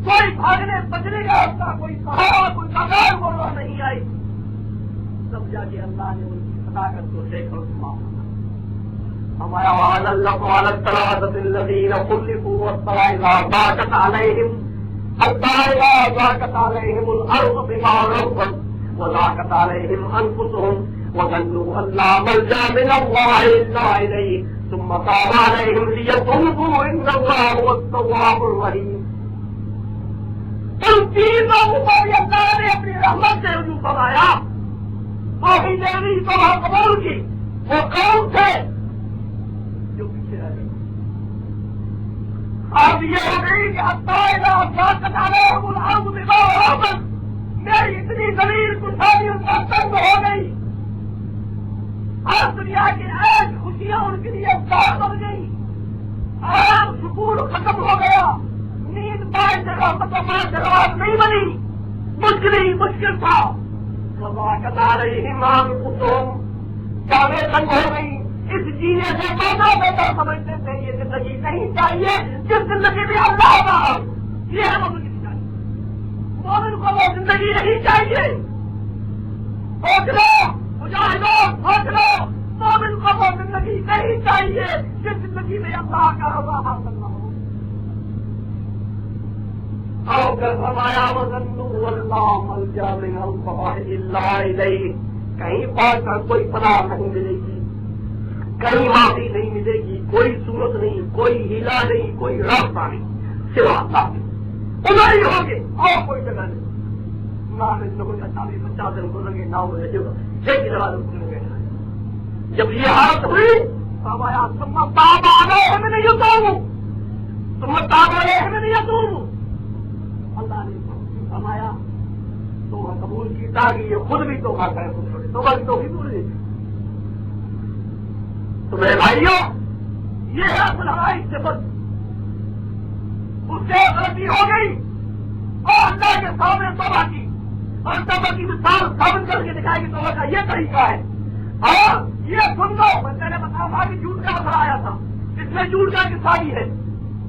کوئی بھاگنے بچنے کا راستہ, کوئی سہارا, کوئی کاغذ بولنا نہیں آئی. سب جا کے اللہ نے ان کی صداقت کو دیکھ کر معاف ہمارا وعلى الذين خلفوا والصلاة ضاقت عليهم حتى إذا ضاقت عليهم الأرض بما رحبت وضاقت عليهم أنفسهم وظنوا أن لا ملجأ من الله إلا إليه ثم تاب عليهم ليتوبوا إن الله هو التواب الرحيم. ان تینوں اوپر اللہ نے اپنی رحمت سے رجوع فرمایا، توحید توبہ قبول کی. وہ کون تھے جو پیچھے رہ گئے؟ اب یہ ہو گئی کہ میری اتنی زمین کشادی ان کا تنگ ہو گئی، ہر دنیا کی ایک خوشیاں ان کے لیے کار بن گئی، آرام سکون ختم ہو گیا، نیند 5 جگہ 5 جگہ نہیں بنی، مشکل تھا. کتا رہی مان کتم جانے تنگ ہو گئی. اس جینے سے پیدا سمجھتے تھے یہ زندگی نہیں چاہیے جس زندگی میں اللہ ہوگا. یہ ہے مومن کی زندگی. مومن کو وہ زندگی نہیں چاہیے. سوچ لو مجاہدوں، سوچ لو مومن کو وہ زندگی نہیں چاہیے جس زندگی میں اللہ کا رضا حاصل نہ ہو. اور فرمایا وَظَنُّوا وَاللَّهُ مَلْجَأَ مِنَ اللَّهِ إِلَّا إِلَيْهِ. کہیں پاس کر کوئی پناہ نہیں ملے گی، کہیں معافی نہیں ملے گی، کوئی صورت نہیں، کوئی ہیلا نہیں، کوئی راستہ نہیں سوا اللہ کے. ادھر ہی ہوگے اور کوئی جگہ نہیں. نہ لوگوں کا 40-50 دن گزر گئے، نہ ہوئے جب یہ حالت ہوئی فرمایا ثم تاب علیہم لیتوبوا، ثم تاب علیہم لیتوبوا. اللہ نے فرمایا توبہ قبول کی تاکہ یہ خود بھی توبہ کرے. توبہ کی توفیق بھول گئی. تو میرے بھائیوں یہ ہے اصل ہماری صفت. اس سے غلطی ہو گئی اور اللہ کے سامنے توبہ کی، اور توبہ کی مثال ثابت کر کے دکھائے کہ توبہ کا یہ طریقہ ہے. اور یہ سن لو، میں نے بتایا تھا کہ جھوٹ کا مسئلہ آیا تھا، اس میں جھوٹ کا قصہ بھی ہے.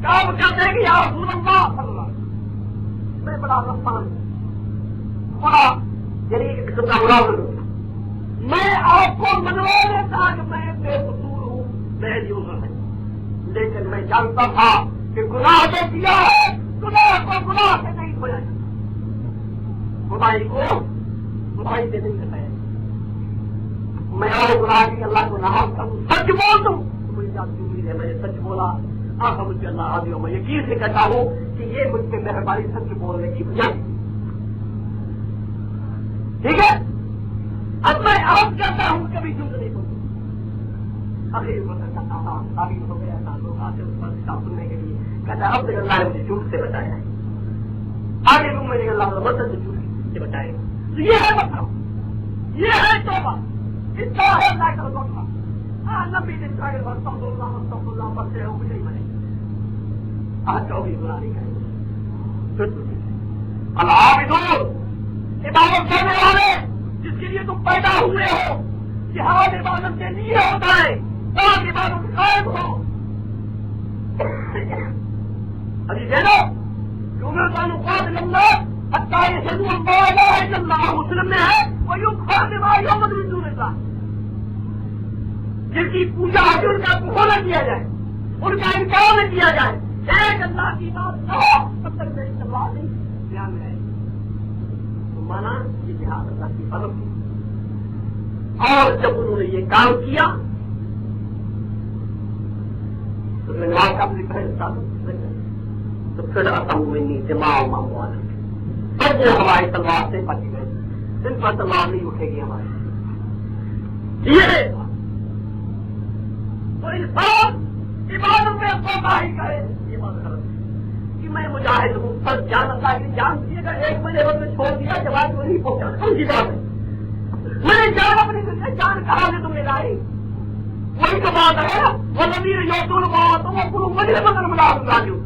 کیا وہ کہتے ہیں کہ یا رسول اللہ صلی اللہ علیہ وسلم میں بڑا رفتار بڑا یعنی ایک قسم کا ملازم ہوں، میں آپ کو منوا لیتا کہ میں بے قصور ہوں، میں یوزر ہے، لیکن میں جانتا تھا کہ گناہ جو کیا ہے گناہ کو گناہ سے نہیں دھویا جاتا، خدائی کو خدائی سے نہیں ہٹایا. میں اور گناہ کی اللہ کو نماز کروں، سچ بول دوں تو مجھے جانتی امید ہے میں نے سچ بولا. آخر مجھ سے اللہ حاضر ہو، میں یقین سے کہتا ہوں کہ یہ مجھ سے مہربانی سچ بولنے کی وجہ. ٹھیک ہے، اب میں عرض کرتا ہوں کبھی جھوٹ نہیں بولتا. آخر تعبیر ہو گیا تھا، لوگ آتے اس پر کتاب سننے کے لیے کہتا اب تک اللہ نے مجھے جھوٹ سے بچایا ہے، آگے تم مجھے اللہ نے مدد سے جھوٹ سے بچائے. تو یہ ہے مطلب، یہ ہے توبہ. اس طرح ہے اللہ کا رضا. نبی نے اللہ پڑھتے ہیں مجھے نہیں بنے آج 24 گناہ نہیں کریں. العابدون عبادت کرنے والے جس کے لیے تم پیدا ہوئے ہو، جہاد عبادت کے لیے ہوتا ہے اور عبادت قائم ہو. ابھی دیکھو عمر بانو قاتل اللہ حتیٰ یشہدوا ان لا الہ الا اللہ مسلم میں ہے ویکفر بما یعبد من دون اللہ. جن کی پوجا ہے ان کا کفر نہ کیا جائے، ان کا انکار نہ کیا جائے. ایک اللہ کی بات کہو تب تک میں اللہ نہیں دھیان میں تو مانا یہ جہاد اللہ کی فضل کی. اور جب انہوں نے یہ کام کیا تو پھر اصمنی دماغ ماموال سب وہ ہماری تلوار سے بچ گئے. ان پر تلوار نہیں اٹھے گی ہماری. یہ تو انسان عبادت میں کوتاہی کرے یہ بات غلط ہے کہ میں مجاہد ہوں سب جان اللہ کی جان دیے گا. 1 مہینے بعد میں چھوڑ دیا جواب کو نہیں پہنچا کون سی بات ہے. میں نے جان اپنی جان کہاں سے تم نے لائی؟ وہی تو بات ہے وہ نبیر یوتون بات وہ پورا مجھے بدل ملا دوں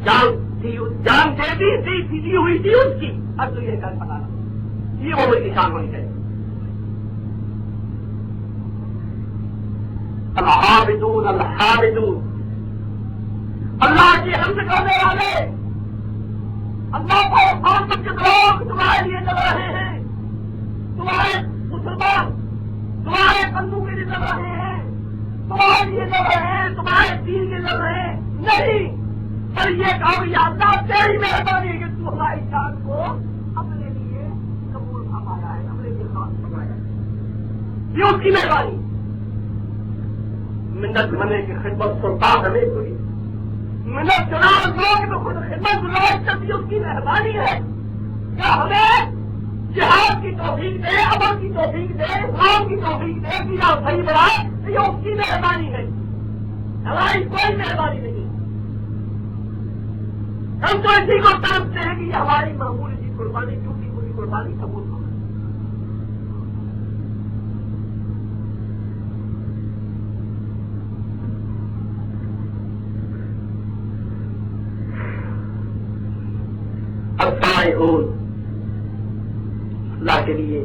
جان تھی جان دے دی ہوئی تھی اس کی. اب تو یہ کل پتا یہ وہ میری شان ہونی چاہیے. العابدون الحامدون اللہ کی حمد کرنے والے اللہ کو خاص کے لوگ تمہارے لیے چل رہے ہیں، تمہارے مسلمان تمہارے بندو کے لیے چل رہے ہیں، تمہارے لیے چل رہے ہیں، تمہارے دین کے چل رہے ہیں. نہیں پر یہ کہو یا اللہ تیری مہربانی کہ تو ہماری جان کو اپنے لیے قبول فرمایا ہے، اپنے لیے خاص فرمایا ہے، یہ اس کی مہربانی۔ منت بنے کی خدمت سلطان ہمیں ہوئی، منت چناؤ لوگ تو خود خدمت لوگ چلتی اس کی مہربانی ہے۔ کیا ہمیں جہاد کی توفیق دے، عمل کی توفیق دے، اسلام کی توفیق دے، دین صحیح بنائے، تو یہ اس کی مہربانی ہے، ہماری کوئی مہربانی نہیں۔ ہم تو اسی کو سمجھتے ہیں کہ یہ ہماری معمولی کی قربانی، چھوٹی موٹی قربانی قبول ہو۔ اللہ کے لیے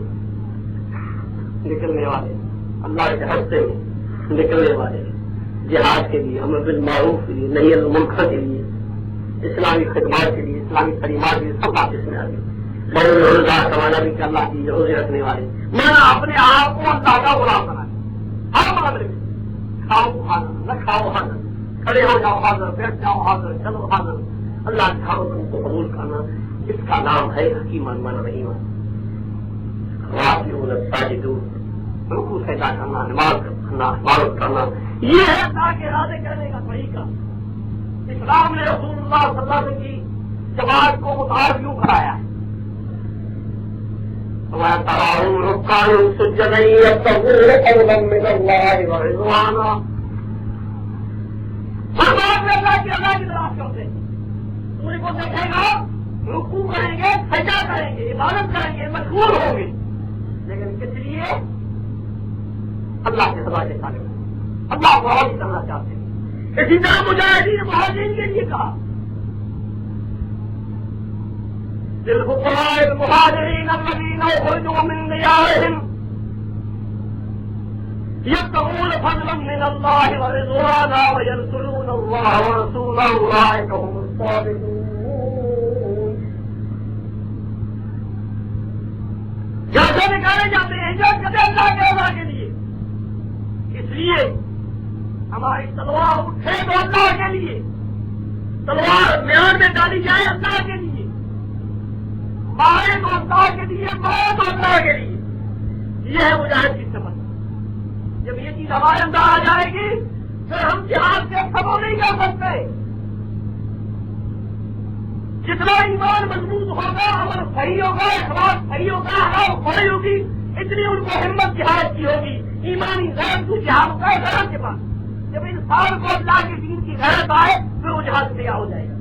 نکلنے والے، اللہ کے راستے میں نکلنے والے، جہاد کے لیے، امر بالمعروف کے لیے، نہی عن المنکر کے لیے، اسلامی خدمات کے لیے، اسلامی تعلیمات کے لیے، سب بات اس میں آ گئی۔ بڑے روزگار کمانا بھی کہ اللہ کی روزے رکھنے والے، میں اپنے آپ کو اللہ کا غلام بنایا ہر معاملے میں، کھاؤ حاضر نہ کھاؤ حاضر، کھڑے ہو جاؤ حاضر، بیٹھ جاؤ حاضر، چلو حاضر، اللہ کے حکم کو قبول کرنا، اس کا نام ہے حکیمان من رحیم۔ رکوع سجدہ کرنا، نماز کرنا، عبادت کرنا، یہ ہے تاکہ ارادے کرنے کا طریقہ۔ اسلام نے رسول اللہ صلی اللہ علیہ وسلم کی جماعت کو متعارف یوں کرایا ہے، وَتَرَاهُمْ رُكَّعًا سُجَّدًا يَبْتَغُونَ فَضْلًا مِّنَ اللَّهِ وَرِضْوَانًا۔ ہر بات میں اللہ کی تلاش کرتے ہیں، سورج کو دیکھے گا، رکوع کریں گے، سجدہ کریں گے، عبادت کریں گے، مشغول ہوں گے، لیکن کس لیے؟ اللہ کے سوا کے سارے اللہ کو راضی کرنا چاہتے ہیں۔ اسی طرح مجاہدین مہاجرین کے لیے کہا، للفقراء المهاجرين الذين اخرجوا من ديارهم يبتغون فضلا من الله ورضوانا وينصرون الله ورسوله اولئك هم الصادقون۔ جیسے نکالے جاتے ہیں جو کبھی اللہ کے رضا کے لیے، اس لیے ہماری تلوار اٹھے تو اللہ کے لیے، تلوار میدان میں ڈالی جائے اللہ کے لیے، مارے تو اللہ کے لیے، مارے تو اللہ کے لیے، یہ ہے مجاہد کی سمجھ۔ جب یہ چیز ہمارے اندر آ جائے گی پھر ہم جہاد سے سبو نہیں کر سکتے۔ جتنا ایمان مضبوط ہوگا، عمل صحیح ہوگا، اخلاق صحیح ہوگا، حالات بڑی ہوگی، اتنی ان کو ہمت جہاد کی ہوگی، ایمانی غیرت کو جہاد ہوتا ہے غیرت کے پاس۔ جب انسان کو اللہ کے دین کی غیرت آئے پھر وہ جہاد سے ہو جائے گا۔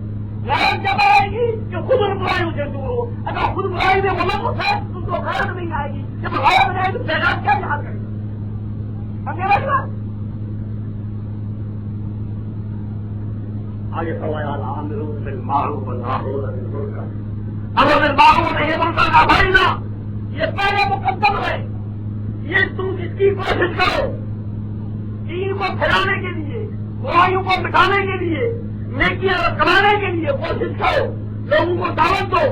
غیرت جب آئے گی کہ خود ان برائیوں سے دور ہو، اگر خود برائی میں غلط ہوتا ہے تو ان کو غیرت نہیں آئے گی، جب غیرت نہیں آئے تو غیرت کیا جہاد کرے گا؟ سمجھے نا؟ آگے فرمایا الامرون بالمعروف والناہون عن المنکر، امر بالمعروف نہیں منکر کا بھائینا، یہ پہلے مقدم ہے۔ یہ تم اس کی کوشش کرو، دین کو پھیلانے کے لیے، برائیوں کو مٹانے کے لیے، نیکیاں کمانے کے لیے کوشش کرو، لوگوں کو دعوت دو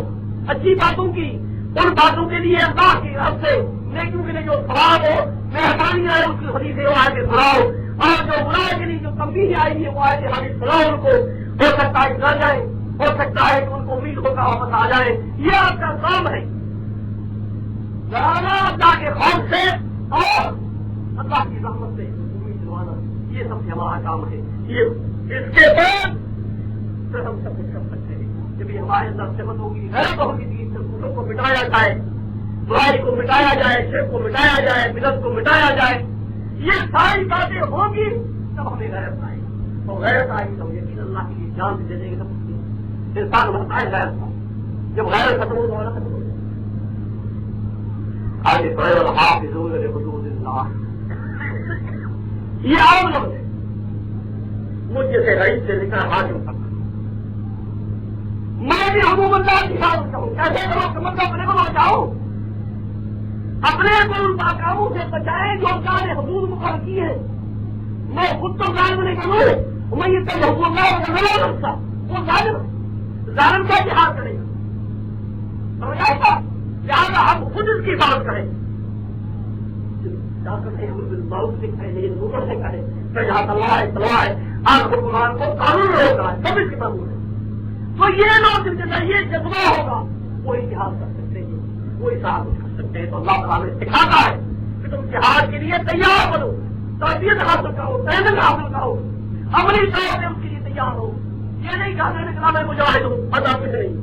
اچھی باتوں کی، ان باتوں کے لیے اللہ کی طرف سے نیکیوں کے لیے جو ثواب ہو، مہربانی آئے اس کی حدیثیں وہ آئے سناؤ، اور جو برائے کے لیے جو تنبیہ آئی ہے وہ آئے حدیث سناؤ ان کو۔ ہو سکتا ہے نہ جائے، ہو سکتا ہے کہ ان کو امید ہوگا واپس آ جائے، یہ آپ کا کام ہے۔ ڈرانا اللہ کے خوف سے اور اللہ کی رحمت سے امید دلوانا، یہ سب سے ہمارا کام ہے۔ یہ اس کے بعد پھر ہم سب کچھ کر سکتے ہیں۔ جب یہ ہمارے اندر سمت ہوگی، غیرت ہوگی، دین سے کفر کو مٹایا جائے، برائی کو مٹایا جائے، شرک کو مٹایا جائے، بدعت کو مٹایا جائے، یہ ساری باتیں ہوں گی تب ہمیں غیرت آئے گی، اور غیرت آئے گی تو یقین اللہ کے لیے جان بھی دے دے گی۔ سب کچھ انسان بنتا ہے غیرت کا، جب غیرت ختم ہو تو غیرت ختم ہو جائے۔ آگے پڑھے والحافظون لحدود اللہ، یہ عام لفظ ہے، مجھ جیسے رئیس سے لے کر حاکم تک، میں بھی حکومت اللہ کی حفاظت کروں، کیسے کروں؟ سمجھو اپنے کو بچاؤ، اپنے کو ان پاکاموں سے بچائیں جو اللہ نے حدود مقرر کی ہے۔ میں خود تو ظالم نہیں کروں، میں یہ تو حکومت اللہ نہیں رکھتا، وہ ظالم کا جہاد کرے گا، سمجھ آئے گا؟ لہٰذا ہم خود اس کی بات کریں، معروف سے کہیں لیکن منکر سے کہیں، جہاں اللہ ہے تلوار ہے، آپ حکمران کو قانون روک رہا ہے، سب اس کی معلوم ہے۔ تو یہ لوگ یہ جذبہ ہوگا وہی جہاد کر سکتے ہیں، وہی ساتھ کر سکتے ہیں۔ تو اللہ تعالیٰ نے سکھاتا ہے کہ تم جہاد کے لیے تیار بنو، تربیت حاصل کرو، ٹریننگ حاصل کرو، عملی طور سے اس کے لیے تیار ہو۔ یہ نہیں کہنا نکلا میں مجاہد ہوں، پتا کچھ نہیں،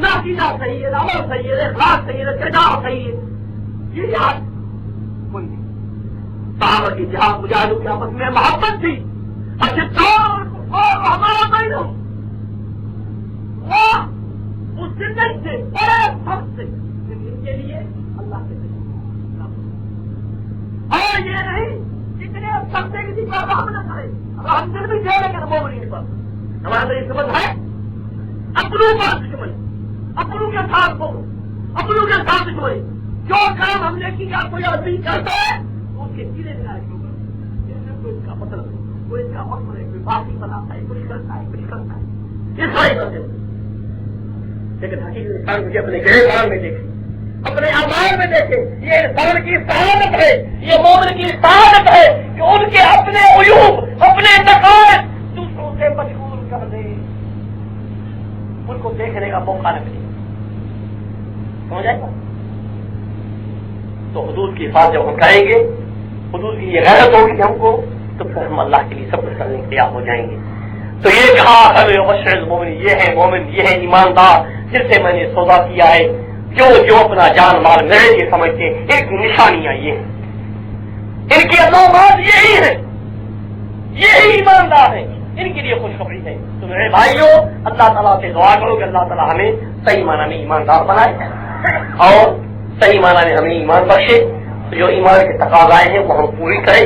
نہ عقیدہ صحیح ہے، نہ عمل صحیح ہے، اخلاق صحیح ہے، کردار صحیح ہے، یہ جہاد کوئی نہیں۔ صحابہ کی جہاد مجاہدوں کی آپس میں محبت تھی، اچھا ہمارا کوئی نہیں، وہ اس دن نہیں تھے بڑے فرق سے، لیکن ان کے لیے اللہ کے ذریعے، اور یہ نہیں اتنے سختے کسی کا کام نہ کرے، ہم دل بھی دے لیکن وہ نہیں پر ہمارا یہ سمجھ ہے اپنوں پر دشمنی، اپنوں کے ساتھ بولو، اپنوں کے ساتھ دشمنی، جو کام ہم نے کیا کوئی آدمی کرتا ہے اس کے سیدھے نکالے کوئی اس کا مطلب ہے، کوئی اس کا مطلب ہے، کوئی باقی بناتا ہے، کچھ کرتا ہے، کچھ کرتا ہے، یہ ساری باتیں، لیکن حقیقت انسان مجھے اپنے گرفتار میں دیکھے، اپنے اعمال میں دیکھے، یہ انسان کی سعادت ہے، یہ مومن کی سعادت ہے کہ ان کے اپنے عیوب، اپنے نقائص دوسروں سے مشغول کر دے، ان کو دیکھنے کا موقع نہ ملے، سمجھ آئے گا؟ تو حدود کی حفاظت جب ہم کریں گے، حدود کی یہ غیرت ہوگی ہم کو، تو پھر ہم اللہ کے لیے سب کچھ کرنے کے تیار ہو جائیں گے۔ تو یہ کہا ہے مومن، یہ ہے مومن، یہ ہے ایماندار جس سے میں نے سودا کیا ہے، جو اپنا جان مال میرے لیے سمجھتے ہیں، ایک نشانیاں یہ ہیں، ان کی علامات یہی ہے، یہی ایماندار ہیں، ان کے لیے خوشخبری ہے۔ تو میرے بھائیوں، اللہ تعالیٰ سے دعا کرو کہ اللہ تعالیٰ ہمیں صحیح معنی میں ایماندار بنائے اور صحیح معنی میں ہمیں ایمان بخشے، جو ایمان کے تقاضائے ہیں وہ ہم پوری کریں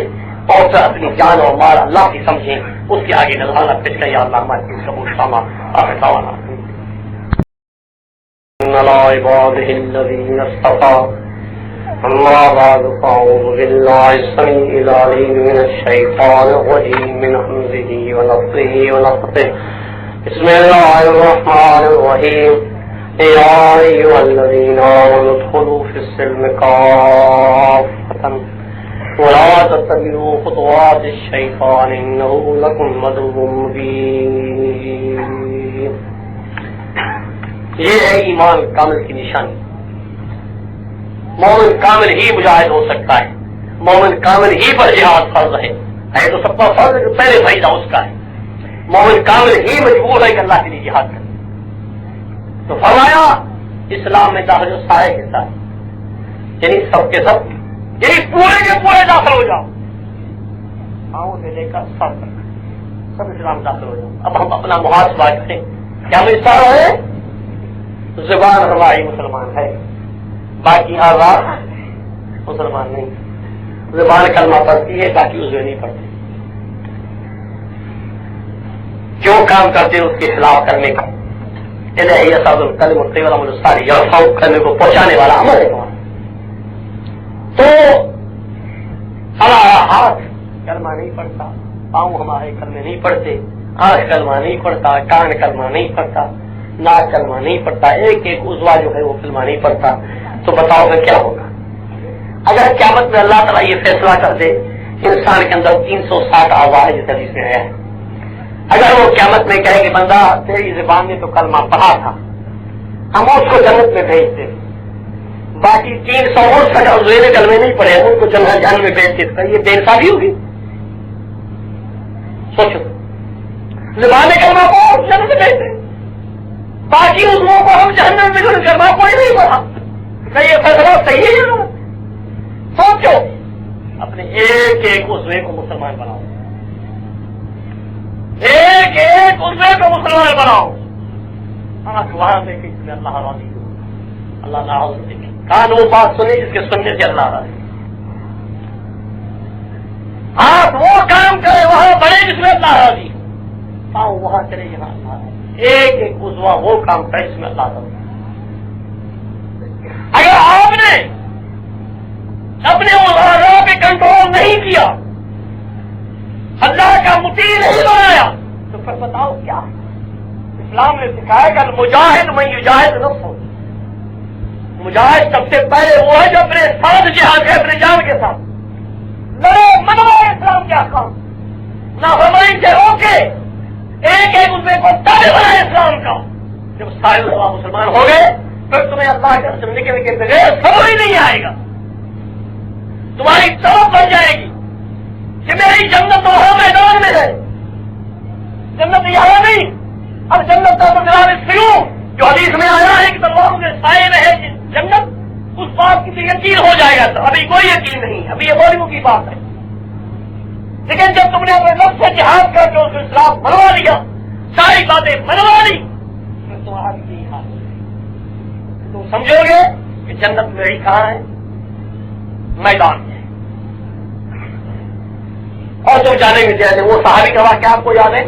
اور پھر اپنی جان اور مال اللہ کی سمجھیں، اس کے آگے نظرانہ پیش کریں۔ یا اللہ ہماری قبول فرما، آخر دعوانا على عباده الذين اصطفى، أما بعد فأعوذ بالله السميع العليم من الشيطان الرجيم من همزه ونفخه ونفثه، بسم الله الرحمن الرحيم، يا أيها الذين آمنوا ادخلوا في السلم كافة ولا تتبعوا خطوات الشيطان إنه لكم عدو مبين۔ یہ ہے ایمان کامل کی نشانی۔ مومن کامل ہی مجاہد ہو سکتا ہے، مومن کامل ہی پر جہاد فرض ہے تو سب کا فرض ہے کہ پہلے فائدہ اس کا ہے، مومن کامل ہی مجبور ہے کہ اللہ کے لیے جہاد کرے۔ تو فرمایا اسلام میں داخل جو سارے کے ساتھ، یعنی سب کے سب، یعنی پورے کے پورے داخل ہو جاؤ، پاؤں سے لے کر سب اسلام داخل ہو جاؤ۔ اب ہم اپنا محاسبہ کریں، کیا ہم اس طرح ہے زبان ہماری مسلمان ہے، باقی آزاد مسلمان نہیں، زبان کلمہ پڑھتی ہے باقی عضو نہیں پڑھتی، جو کام کرتے اس کے خلاف کرنے کا الہی اسد الکلم الطیب العمل الصالح یرفع کرنے کو پہنچانے والا عمل ہے تمہارا۔ تو ہمارا ہاتھ کلمہ نہیں پڑھتا، پاؤں ہمارے کلمے نہیں پڑھتے، آنکھ کلمہ نہیں پڑھتا، کان کلمہ نہیں پڑھتا، ناک کلمہ نہیں پڑھتا، ایک ایک عضو جو ہے وہ کلمہ نہیں پڑھتا، تو بتاؤ گے کیا ہوگا؟ اگر قیامت میں اللہ تعالیٰ یہ فیصلہ کر دے انسان کے اندر 360 اعضاء ہے جس حدیث میں آیا ہے، اگر وہ قیامت میں کہے کہ بندہ تیری زبان نے تو کلمہ پڑھا تھا، ہم اس کو جنت میں بھیجتے، باقی 369 عضو نے کلمے نہیں پڑھے ان کو جہنم میں بھیجتے، تو یہ بے انصافی ہوگی؟ سوچو، زبان نے کلمہ کو جنت میں بھیجتے، باقی عضووں کو ہم جہنم میں جو کرنا کوئی نہیں پڑھا، کہ یہ فیصلہ صحیح ہے یا غلط؟ سوچو، اپنے ایک ایک عضو کو مسلمان بناؤ، ایک ایک عضو کو مسلمان بناؤ، آنکھ وہاں دیکھے جس میں اللہ راضی ہو، اللہ ناراض دیکھے، کان وہ بات سنے جس کے سننے سے اللہ راضی، ہاتھ وہ کام کرے وہاں بڑے جس میں اللہ راضی، پاؤں وہاں چلے یہاں اللہ راضی، ایک ایک عضو وہ کام کرے اس میں اللہ راضی۔ اگر آپ نے اپنے اعضاء پہ کنٹرول نہیں کیا، اللہ کا مطیع نہیں بنایا، تو پھر بتاؤ کیا؟ اسلام نے سکھایا کہ المجاہد من یجاہد نفسہ، مجاہد سب سے پہلے وہ ہے جو اپنے ساتھ جہاد ہے، اپنے جان کے ساتھ لڑے، منوائے اسلام کے احکام، نافرمانی سے روکے، ایک ایک روپے کو تابع بنائے اسلام کا. جب سارے لوگ مسلمان ہو گئے پھر تمہیں اللہ کے رسول نکل کے بغیر سمجھ ہی نہیں آئے گا. تمہاری طرف بن جائے گی کہ میری جنت تو ہر میدان میں ہے. جنت یہاں نہیں. اب جنت کا مطلب سیوں جو حدیث میں آیا ہے کہ تلواروں کے سائے میں ہے جنت، اس بات کی یقین ہو جائے گا. تو ابھی کوئی یقین نہیں، ابھی یہ مولویوں کی بات ہے. لیکن جب تم نے اپنے نفس سے جہاد کر کے اس کو اسلام بنوا لیا، ساری باتیں بنوا لی، پھر تمہاری یہی حال ہے. تم سمجھو گے کہ جنت میری کہاں ہے؟ میدان میں. اور تم جانے گے جیسے وہ صحابی کا واقعہ آپ کو یاد ہے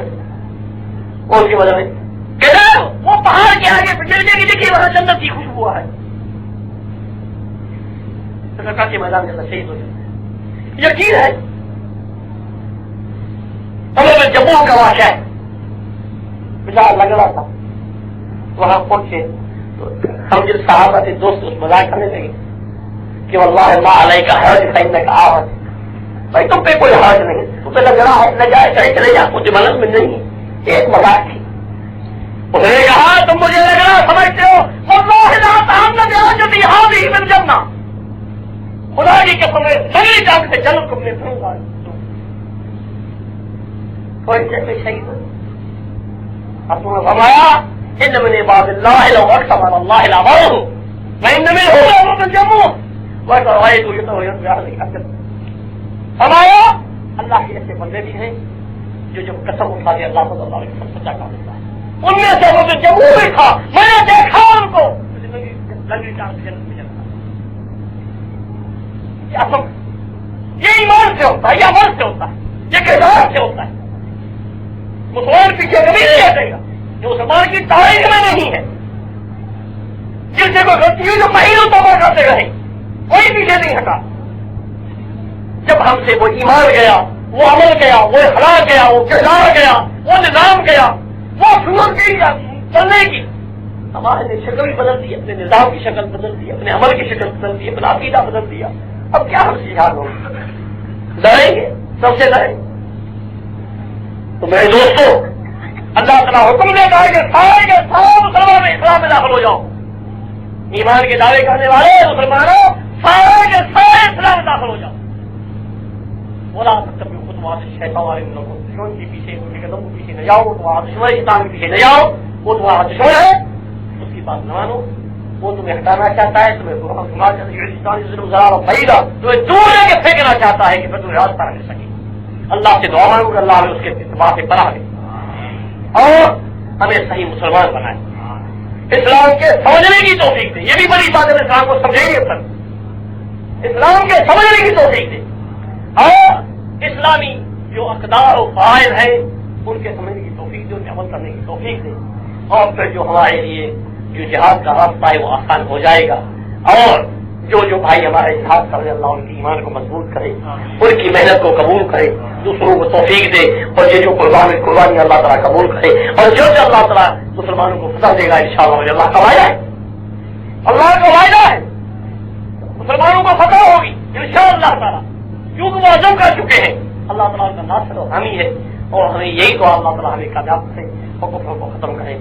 کون سی وجہ میں کہ وہ پہاڑ کے آگے پچھلنے کی دیکھیے وہاں جنت کی خوشبو ہے. کے میدان کے اندر شہید ہو جاتے یقین ہے. ہمیں جموں کا واقعہ ہے، بچار لگ رہا تھا وہاں پہنچے تو ہم جن صحابہ تھے دوست اس مذاق کرنے لگے کہ واللہ ما علیہ کا حرج خیمنے کا آواز. بھائی تم پہ کوئی حرج نہیں، تم پہ لگ رہا ہے نہ جائے چاہے چلے جا، کچھ ملک میں نہیں، ایک مذاق تھی. اس نے کہا تم مجھے لگ رہا سمجھتے ہو واللہ لا تعمد حاجتی هذه من جنہ، خدا کی قسم ہے سگلی جان سے جنت کو اپنے دوں گا. کوئی جیسے شہید ہو. اب تم نے فرمایا ان من عباد اللہ لو اقسم على الله لابره وان منهم من جمع وقرأيت يده. فرمایا اللہ کے ایسے بندے بھی ہیں جو قسم اٹھا کے اللہ صلی اللہ علیہ وسلم سچا کام کرتا ہے. ان میں سے وہ جو جموں میں تھا میں نے دیکھا ان کو لنگڑی ٹانگ سے جنت میں جاتا. یہ ایمان سے ہوتا ہے، یہ عمل سے ہوتا ہے، یہ کردار سے ہوتا ہے. مسلمان پیچھے کبھی نہیں ہٹے گا جو مسلمان کی تاریخ میں نہیں ہے. جس سے کوئی غلطی ہوئی جو مہینوں توبہ کرتے رہے کوئی پیچھے نہیں ہٹا. جب ہم سے وہ ایمان گیا، وہ عمل گیا، وہ اخلاق گیا، وہ کردار گیا، وہ نظام گیا، وہ سنت کی چلنے کی، ہمارے نے شکل بھی بدل دی، اپنے نظام کی شکل بدل دی، اپنے عمل کی شکل بدل دی، اپنا عقیدہ بدل دیا. اب کیا ہم سے یاد ہوں ڈریں گے، سب سے ڈریں. تو میرے دوستوں اللہ تعالیٰ حکم دیتا ہے کہ سارے مسلمان اسلام میں داخل ہو جاؤ. ایمان کے دعوے کرنے والے مسلمانوں سارے کے سارے اسلام میں داخل ہو جاؤ. بولا تب خطوات شیطان والے لوگوں دشمن کے پیچھے ان کے قدم کے پیچھے نہ جاؤ، تمہارا دشمن اسلام کے پیچھے نہ جاؤ، وہ تمہارا دشمن ہے، اس کی بات نہ مانو. وہ تمہیں ہٹانا چاہتا ہے، تمہیں تمہیں دور لے کے پھینکنا چاہتا ہے کہ پھر تمہیں راستہ نہ مل سکے. اللہ سے دعا مانگو کہ اللہ ہمیں اس کے اتباع سے بنا دے اور ہمیں صحیح مسلمان بنائے، اسلام کے سمجھنے کی توفیق دے. یہ بھی بڑی بات ہے، اسلام کو سمجھیں گے سر، اسلام کے سمجھنے کی توفیق دے اور اسلامی جو اقدار و فائد ہیں ان کے سمجھنے کی توفیق دے، ان کے عمل کرنے کی توفیق دے. اور پھر جو ہمارے لیے جو جہاد کا راستہ ہے وہ آسان ہو جائے گا. اور جو بھائی ہمارے جہاد کر رہے اللہ ان کی ایمان کو مضبوط کرے، ان کی محنت کو قبول کرے، دوسروں کو توفیق دے. اور یہ جو قربانی اللہ تعالیٰ قبول کرے اور جو اللہ تعالیٰ مسلمانوں کو فتح دے گا انشاءاللہ. مجھے اللہ کا وعدہ ہے، اللہ کا وعدہ ہے مسلمانوں کو فتح ہوگی انشاءاللہ تعالیٰ، کیونکہ وہ عزم کر چکے ہیں. اللہ تعالیٰ کا ناصر و حامی ہے اور ہمیں یہی تو اللہ تعالیٰ ہمیں کامیاب کرے اور کفر کو ختم کرے.